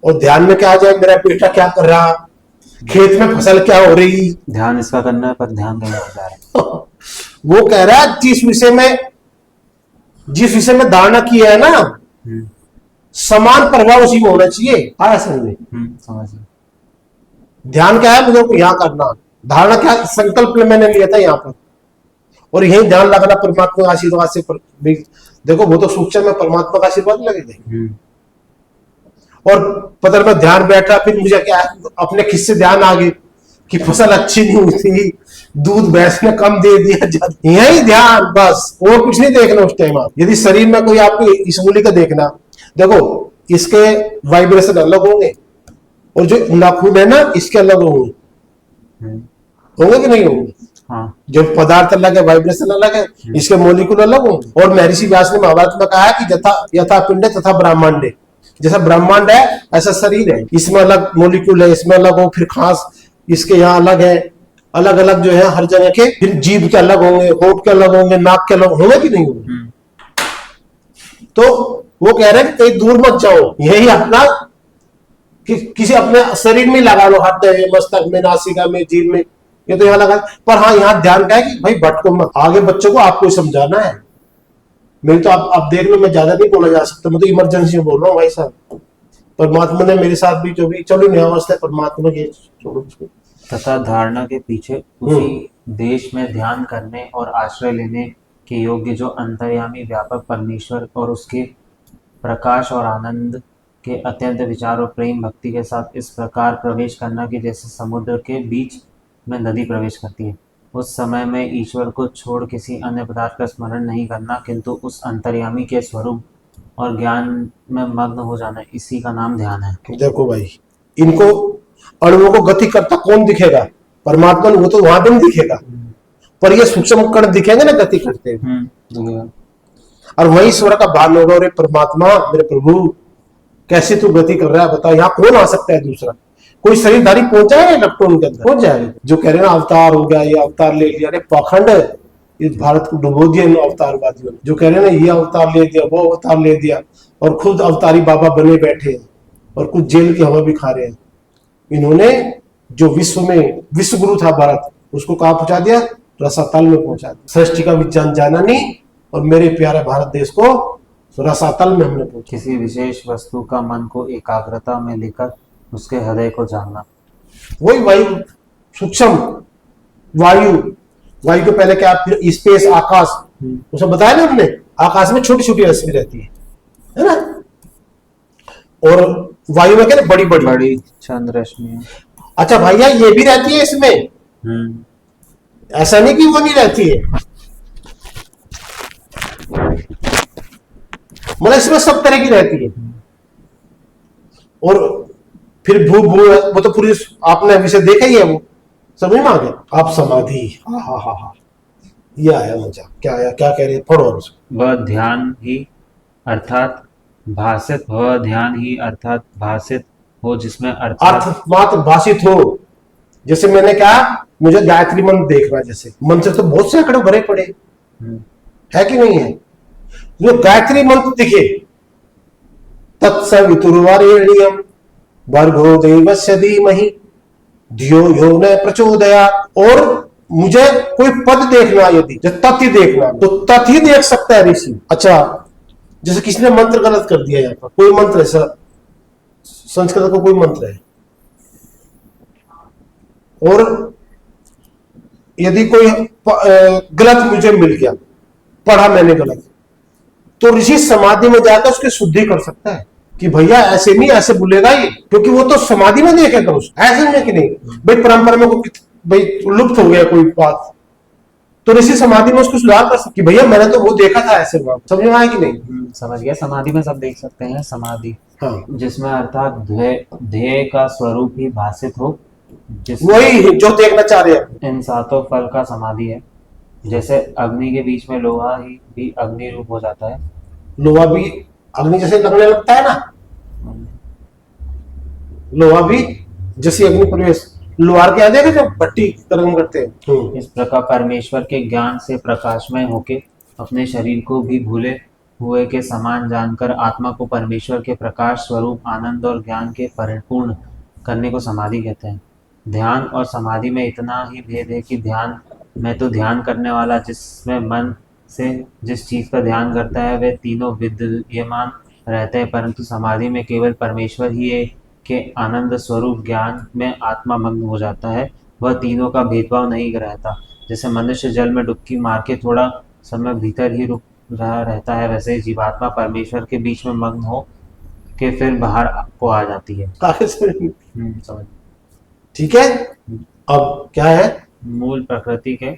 और ध्यान में क्या आ जाए? मेरा बेटा क्या कर रहा, खेत में फसल क्या हो रही। ध्यान इसका करना है पर ध्यान कहीं और जा रहा है। वो कह रहा है जिस विषय में धारणा की है ना, समान प्रभाव उसी में होना चाहिए। आया समझ में? समझिए। ध्यान क्या है? मुझे को यहां करना। धारणा क्या? संकल्प मैंने लिया था यहाँ पर, और यही ध्यान लगना परमात्मा का आशीर्वाद से। देखो वो तो सूक्ष्म में परमात्मा का आशीर्वाद लगेगा। और पता मैं ध्यान बैठा, फिर मुझे क्या अपने खिस्से ध्यान आ गए, कि फसल अच्छी नहीं हुई थी, दूध भैंस ने कम दे दिया, यही ध्यान बस, और कुछ नहीं देखना उस टाइम। आप यदि शरीर में कोई आपको इस उंगली का देखना, देखो इसके वाइब्रेशन अलग होंगे और जो नाखून है ना इसके अलग होंगे, होंगे कि नहीं होंगे? हाँ। जो पदार्थ अलग है, वाइब्रेशन अलग है, इसके मोलिकुल अलग होंगे। और महर्षि व्यास ने महाभारत में कहा है कि यथा पिंड तथा ब्रह्मांड, जैसा ब्रह्मांड है ऐसा शरीर है, इसमें अलग मोलिकुल है, इसमें अलग हो, फिर खास इसके यहाँ अलग है, अलग अलग जो है हर जगह के, फिर जीभ के अलग होंगे, होठ के अलग होंगे, नाक के अलग होंगे कि नहीं होंगे? तो वो कह रहे हैं कि कहीं दूर मत जाओ, यही अपना किसी अपने शरीर में लगा लो, हाथ में, मस्तक में, नासिका में, जीभ में, ये तो यहाँ लगा। पर हाँ यहाँ ध्यान क्या है कि भाई भटको मत, आगे बच्चों को आपको समझाना है। मेरी तो आप देख लो, मैं ज्यादा नहीं बोला जा सकता, मैं तो इमरजेंसी में बोल रहा हूँ भाई साहब। परमात्मा ने मेरे साथ भी जो भी, चलो न्यावस्था है परमात्मा के, छोड़ो उसको। तथा धारणा के पीछे उसी देश में ध्यान करने और आश्रय लेने के योग्य जो अंतर्यामी व्यापक परमेश्वर और उसके प्रकाश और आनंद के अत्यंत विचार और प्रेम भक्ति के साथ इस प्रकार प्रवेश करना कि जैसे समुद्र के बीच में नदी प्रवेश करती है। उस समय में ईश्वर को छोड़ किसी अन्य पदार्थ का स्मरण नहीं करना, किंतु उस अंतर्यामी के स्वरूप और ज्ञान में मग्न हो जाना, इसी का नाम ध्यान है। देखो भाई, इनको अणुओं को गति करता कौन दिखेगा? परमात्मा, वो तो वहां पे नहीं दिखेगा, पर ये सूक्ष्म कण दिखेंगे ना गति करते हैं, और वही स्वर का भान होगा, और परमात्मा मेरे प्रभु कैसे तू गति कर रहा है बता, यहाँ कौन आ सकता है दूसरा? कोई शरीरधारी पहुंच जाएगा इलेक्ट्रॉन के अंदर? पहुंच जाएगा। जो कह रहे हैं ना अवतार हो गया, ये अवतार ले लिया, अरे पाखंड है, इस भारत को डुबो दिया इन अवतारवादियों ने। जो कह रहे हैं ना ये अवतार ले दिया, वो अवतार ले दिया, और खुद अवतारी बाबा बने बैठे हैं, और कुछ जेल की हवा भी खा रहे हैं। इन्होंने जो विश्व में विश्व गुरु था भारत, उसको कहाँ पहुंचा दिया? रसातल में पहुंचा दिया। सृष्टि का विज्ञान जाना नहीं, और मेरे प्यारे भारत देश को रसातल में हमने पहुंचा। किसी विशेष वस्तु का मन को एकाग्रता में लेकर उसके हृदय को जानना, वही वायु, सूक्ष्म वायु, वायु के पहले क्या, फिर स्पेस, आकाश, उसे बताया ना हमने, आकाश में छोटी छोटी रश्मि रहती है ना, और वायु में क्या, बड़ी बड़ी बड़ी चंद रश्मि। अच्छा भैया ये भी रहती है इसमें, ऐसा नहीं कि वो नहीं रहती है, मतलब इसमें सब तरह की रहती है। और फिर भू भू, वो तो पूरी आपने विषय देखा ही है, वो समझ में आ गया। आप समाधि, हा, ये आया मजा, क्या आया, क्या कह रहे हैं, पढ़ो उसको। वह ध्यान ही अर्थात भाषित, वह ध्यान ही अर्थात भाषित हो, जिसमें अर्थ मात्र भाषित हो। जैसे मैंने कहा मुझे गायत्री मंत्र देखना है, जैसे मंत्र तो बहुत से आंकड़े भरे पड़े है कि नहीं है, जो गायत्री मंत्र दिखे, तत्सवितुर्वरेण्यं भर्गो देवस्य धीमहि धियो यो न प्रचोदयात्। और मुझे कोई पद देखना, यदि जो तथ्य देखना, तो तथ्य देख सकता है ऋषि। अच्छा, जैसे किसी ने मंत्र गलत कर दिया, यहाँ पर कोई मंत्र है सर, संस्कृत का कोई मंत्र है, और यदि कोई गलत मुझे मिल गया, पढ़ा मैंने गलत, तो ऋषि समाधि में जाकर उसकी शुद्धि कर सकता है कि भैया ऐसे नहीं, ऐसे बोलेगा ये, क्योंकि वो तो समाधि में देखेगा उसको, ऐसे में कि नहीं भाई, परंपरा में कोई भाई लुप्त हो गया कोई बात, तो ऋषि समाधि में उसको सुधार कर सकते, भैया मैंने तो वो देखा था ऐसे, बात समझ में आया कि नहीं? समझ गया। समाधि में सब देख सकते हैं, समाधि हाँ, जिसमें अर्थात ध्येय का स्वरूप ही भाषित हो, वही जो देखना चाह रहे हैं। इन सातों फल का समाधि है। जैसे अग्नि के बीच में लोहा ही भी अग्नि रूप हो जाता है, लोहा भी अग्नि जैसे लगने लगता है ना, लोहा भी जैसे अग्नि प्रवेश, लोहार के आगे जब भट्टी गर्म करते हैं। इस प्रकार परमेश्वर के ज्ञान से प्रकाशमय होके अपने शरीर को भी भूले हुए के समान जानकर आत्मा को परमेश्वर के प्रकाश स्वरूप आनंद और ज्ञान के परिपूर्ण करने को समाधि कहते हैं। ध्यान और समाधि में इतना ही भेद है कि ध्यान में तो ध्यान करने वाला जिसमें मन से जिस चीज का ध्यान करता है वे तीनों विद्यमान रहते हैं, परंतु समाधि में केवल परमेश्वर ही है के आनंद स्वरूप ज्ञान में आत्मा मग्न हो जाता है, वह तीनों का भेदभाव नहीं रहता। जैसे मनुष्य जल में डुबकी मार के थोड़ा समय भीतर ही रुक रहा रहता है, वैसे ही जीवात्मा परमेश्वर के बीच में मग्न हो के फिर बाहर को आ जाती है। समझ, ठीक है। अब क्या है, मूल प्रकृति के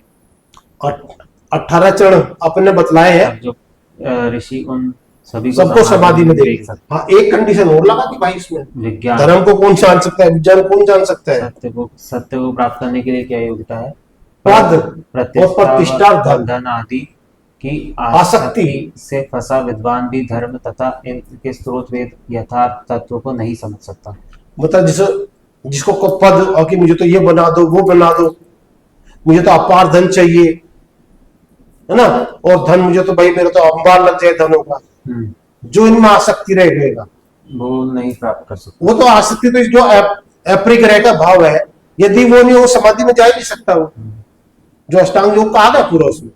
18 चरण अपने बतलाए हैं, अब जो ऋषि उन सभी सबको समाधि में देख देख सकते हाँ, एक कंडीशन और लगा दी भाई इसमें, विज्ञान धर्म को कौन जान सकता है, विज्ञान कौन जान सकता है, सत्य को प्राप्त करने के लिए क्या योग्यता है? पद और प्रतिष्ठा और धन धन आदि की आसक्ति से फंसा विद्वान भी धर्म तथा इनके स्रोत वेद यथार्थ तत्व को नहीं समझ सकता। मतलब जिसको को पद और कि मुझे तो ये बना दो वो बना दो, मुझे तो अपार धन चाहिए, है ना, और धन मुझे तो भाई मेरा तो अंबार लग जाए धनों का, जो इनमें आसक्ति रहेगा वो नहीं प्राप्त कर सकता। वो तो आसक्ति तो जो अपरिग्रह का भाव है, यदि वो नहीं, वो समाधि में जा ही नहीं सकता, वो जो अष्टांग योग का आ गया पूरा उसमें।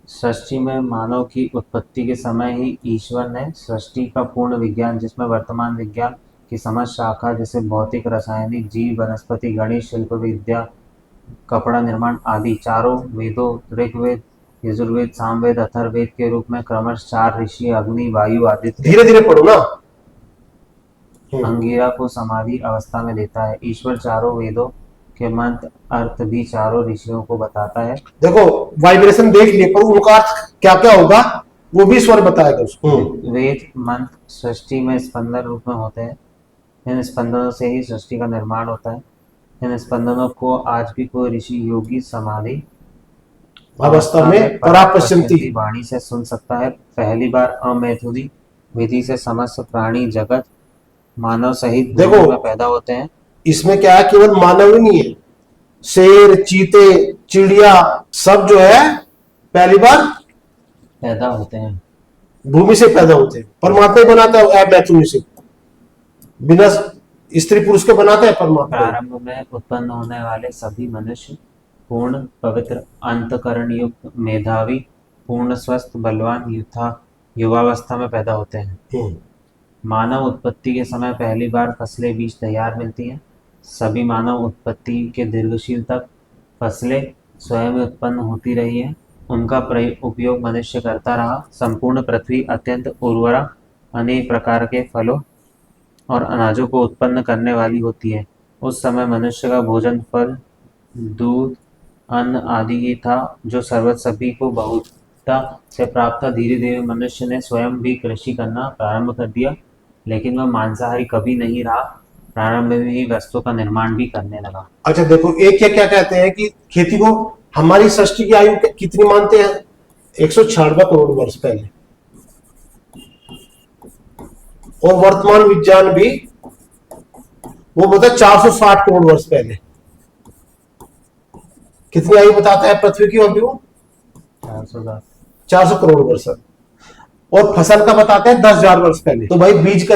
सृष्टि में मानव की उत्पत्ति के समय ही ईश्वर ने सृष्टि का पूर्ण विज्ञान, जिसमें वर्तमान विज्ञान की समझ शाखा जैसे भौतिक, रासायनिक, जीव, वनस्पति, गणित, शिल्प विद्या, कपड़ा निर्माण आदि चारों वेदों ऋग्वेद, यजुर्वेद, सामवेद, अथर्ववेद के रूप में क्रमश 4 ऋषि अग्नि, वायु, आदित्य, धीरे धीरे पढ़ो ना। अंगिरा को समाधि अवस्था में देता है। ईश्वर चारों वेदों के मंत्र अर्थ भी चारों ऋषियों को बताता है। देखो वाइब्रेशन देख लिए, पर उनका अर्थ क्या क्या होगा वो भी स्वर बताएगा उसको। वेद मंत्र सृष्टि में स्पंदन रूप में होते हैं। इन स्पंदनों से ही सृष्टि का निर्माण होता है। इन स्पंदनों को आज भी कोई ऋषि योगी समाधि अवस्था में परापश्यंती वाणी से सुन सकता है। पहली बार अमैथुनी विधि से समस्त प्राणी जगत मानव सहित देखो भूमि में पैदा होते हैं। इसमें क्या है, केवल मानव ही नहीं है, शेर, चीते, चिड़िया सब जो है पहली बार पैदा होते हैं, भूमि से पैदा होते हैं। परमात्मा ही बनाता है अमैथुनी से, बिना स्त्री पुरुष के बनाता है परमात्मा। प्रारंभ में उत्पन्न होने वाले सभी मनुष्य पूर्ण पवित्र, अंतःकरण युक्त, मेधावी, पूर्ण स्वस्थ, बलवान, युवावस्था में पैदा होते हैं। मानव उत्पत्ति के समय पहली बार फसलें बीज तैयार मिलती हैं। सभी मानव उत्पत्ति के दीर्घशील तक फसलें स्वयं उत्पन्न होती रही हैं। उनका उपयोग मनुष्य करता रहा। संपूर्ण पृथ्वी अत्यंत उर्वरा अनेक प्रकार के फलों और अनाजों को उत्पन्न करने वाली होती है। उस समय मनुष्य का भोजन फल, दूध, अन्न आदि ही था, जो सर्वत्र सभी को बहुलता से प्राप्त था। धीरे धीरे मनुष्य ने स्वयं भी कृषि करना प्रारंभ कर दिया, लेकिन वह मांसाहारी कभी नहीं रहा। प्रारंभ में ही वस्तुओं का निर्माण भी करने लगा। अच्छा देखो, एक क्या कहते हैं कि खेती को हमारी सृष्टि की आयु कितनी मानते हैं? 196 करोड़ वर्ष पहले, और वर्तमान विज्ञान भी वो बोलता है 460 करोड़ वर्ष पहले। कितनी आयु बताता है पृथ्वी की अभी? वो 400 करोड़ वर्ष। और फसल का बताते हैं 10,000 वर्ष पहले। तो भाई बीज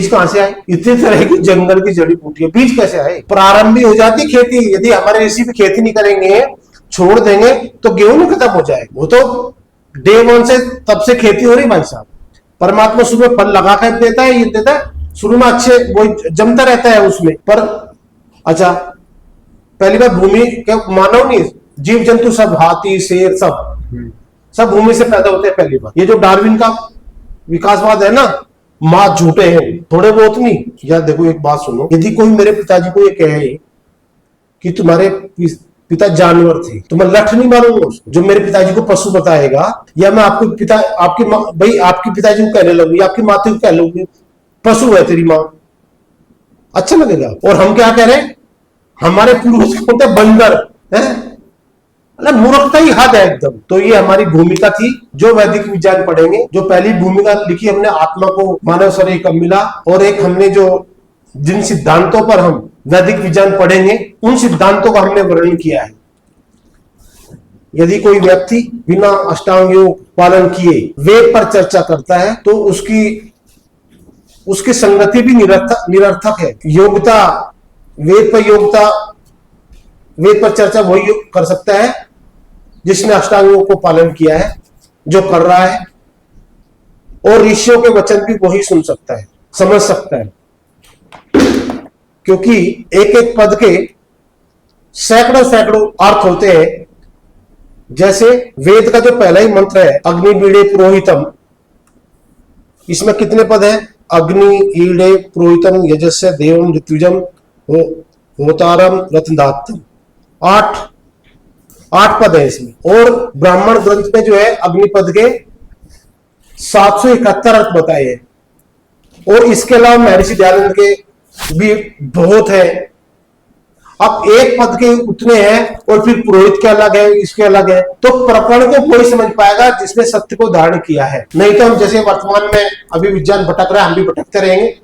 कहां से आए? इतने तरह की जंगल की जड़ी बूटियां, बीज कैसे आए? प्रारंभ हो जाती खेती। यदि हमारे ऋषि भी खेती नहीं करेंगे, छोड़ देंगे, तो गेहूं नहीं खत्म हो जाए। वो तो डे 1 से तब से खेती हो रही भाई साहब। परमात्मा सुबह फल लगा कर देता है, ये देता है शुरू में, अच्छे वो जमता रहता है उसमें। पर अच्छा, पहली बार भूमि क्या मानव नहीं, जीव जंतु सब, हाथी, शेर, सब भूमि से पैदा होते हैं पहली बार। ये जो डार्विन का विकासवाद है ना, माँ झूठे हैं थोड़े बहुत नहीं। यार देखो एक बात सुनो, यदि कोई मेरे पिताजी को ये कहे कि तुम्हारे पिता जानवर थे, तो मैं लठ नहीं मारूंगा उसको। जो मेरे पिताजी को पशु बताएगा, या मैं आपको भाई आपके पिताजी को कहने लगूंगी, आपकी माता को कह लूंगी पशु है तेरी माँ, अच्छा लगेगा? और हम क्या कह रहे हैं, हमारे पूर्वज होते बंदर है, मूर्खता ही हद है एकदम। तो ये हमारी भूमिका थी जो वैदिक विज्ञान पढ़ेंगे। जो पहली भूमिका लिखी हमने, आत्मा को मानव शरीर कब मिला, और एक हमने जो जिन सिद्धांतों पर हम वैदिक विज्ञान पढ़ेंगे, उन सिद्धांतों का हमने वर्णन किया है। यदि कोई व्यक्ति बिना अष्टांग योग पालन किए वेद पर चर्चा करता है, तो उसकी संगति भी निरर्थक है। योग्यता वेद पर चर्चा वही कर सकता है जिसने अष्टांग योग को पालन किया है, जो कर रहा है, और ऋषियों के वचन भी वही सुन सकता है, समझ सकता है। क्योंकि एक एक पद के सैकड़ों अर्थ होते हैं। जैसे वेद का जो पहला ही मंत्र है, अग्नि बीड़े पुरोहितम, इसमें कितने पद है? अग्नि ईडे पुरोहितम यजस्य देवम ऋत्विजम होतारम रत्नदातम। 8 पद है इसमें। और ब्राह्मण ग्रंथ में जो है अग्निपद के 771 अर्थ बताए हैं। और इसके अलावा महर्षि दयानंद के भी बहुत है। अब एक पद के उतने हैं और फिर पुरोहित के अलग है, इसके अलग है, तो प्रकरण को कोई समझ पाएगा जिसने सत्य को धारण किया है। नहीं तो हम जैसे वर्तमान में अभी विज्ञान भटक रहा है, हम भी भटकते रहेंगे।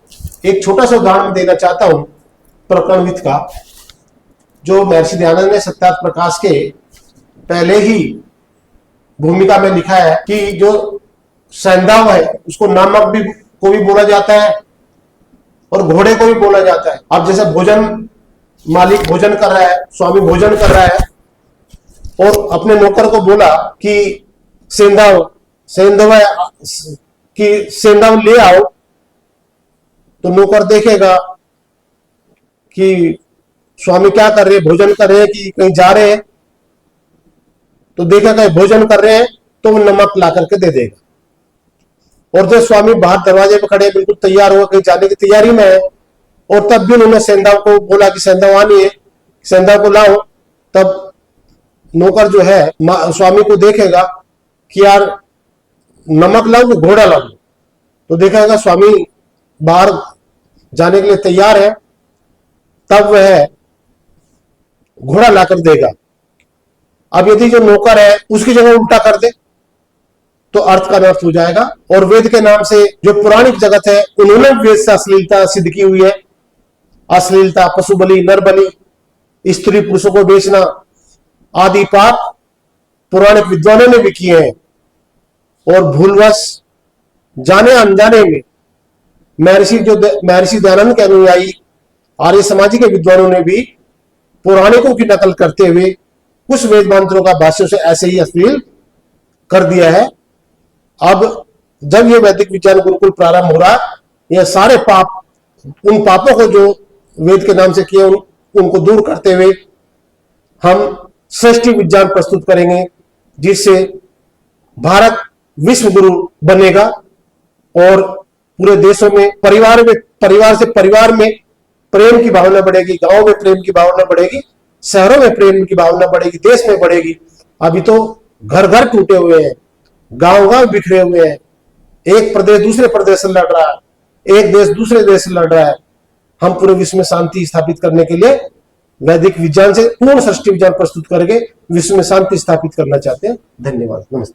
एक छोटा सा उदाहरण देना चाहता हूं प्रकरणविद का, जो महर्षि दयानंद ने सत्यार्थ प्रकाश के पहले ही भूमिका में लिखा है कि जो सैंधव है उसको नामक भी को भी बोला जाता है और घोड़े को भी बोला जाता है। अब जैसे भोजन मालिक भोजन कर रहा है, स्वामी भोजन कर रहा है और अपने नौकर को बोला कि सेंधव ले आओ, तो नौकर देखेगा कि स्वामी क्या कर रहे हैं, भोजन कर रहे हैं कि कहीं जा रहे हैं। तो देखेगा भोजन कर रहे हैं तो वो नमक ला करके दे देगा। और जब स्वामी बाहर दरवाजे पर खड़े बिल्कुल तैयार हो कहीं जाने की तैयारी में है, और तब भी उन्होंने सेंधव को बोला कि सेंधव आनी है, सेंधव को लाओ, तब नौकर जो है स्वामी को देखेगा कि यार नमक लाओ कि घोड़ा लाओ। तो देखेगा स्वामी बाहर जाने के लिए तैयार है, तब वह घोड़ा लाकर देगा। अब यदि जो नौकर है उसकी जगह उल्टा कर दे तो अर्थ का अनर्थ हो जाएगा। और वेद के नाम से जो पौराणिक जगत है उन्होंने वेद से अश्लीलता सिद्ध की हुई है। अश्लीलता, पशु बलि, नर बलि, स्त्री पुरुषों को बेचना आदि पाप पौराणिक विद्वानों ने भी किए हैं। और भूलवश जाने अनजाने में महर्षि दयानंद के अनुयायी आर्य समाजी के विद्वानों ने भी पौराणिकों की नकल करते हुए कुछ वेद मंत्रों का भाष्यों से ऐसे ही अश्लील कर दिया है। अब जब ये वैदिक विज्ञान गुरुकुल प्रारंभ हो रहा, यह सारे पाप, उन पापों को जो वेद के नाम से किए उनको दूर करते हुए हम सृष्टि विज्ञान प्रस्तुत करेंगे, जिससे भारत विश्व गुरु बनेगा और पूरे देशों में परिवार से परिवार में प्रेम की भावना बढ़ेगी, गांव में प्रेम की भावना बढ़ेगी, शहरों में प्रेम की भावना बढ़ेगी, देश में बढ़ेगी। अभी तो घर घर टूटे हुए हैं, गांव गांव बिखरे हुए हैं, एक प्रदेश दूसरे प्रदेश से लड़ रहा है, एक देश दूसरे देश से लड़ रहा है। हम पूरे विश्व में शांति स्थापित करने के लिए वैदिक विज्ञान से पूर्ण सृष्टि विज्ञान प्रस्तुत करके विश्व में शांति स्थापित करना चाहते हैं। धन्यवाद, नमस्ते।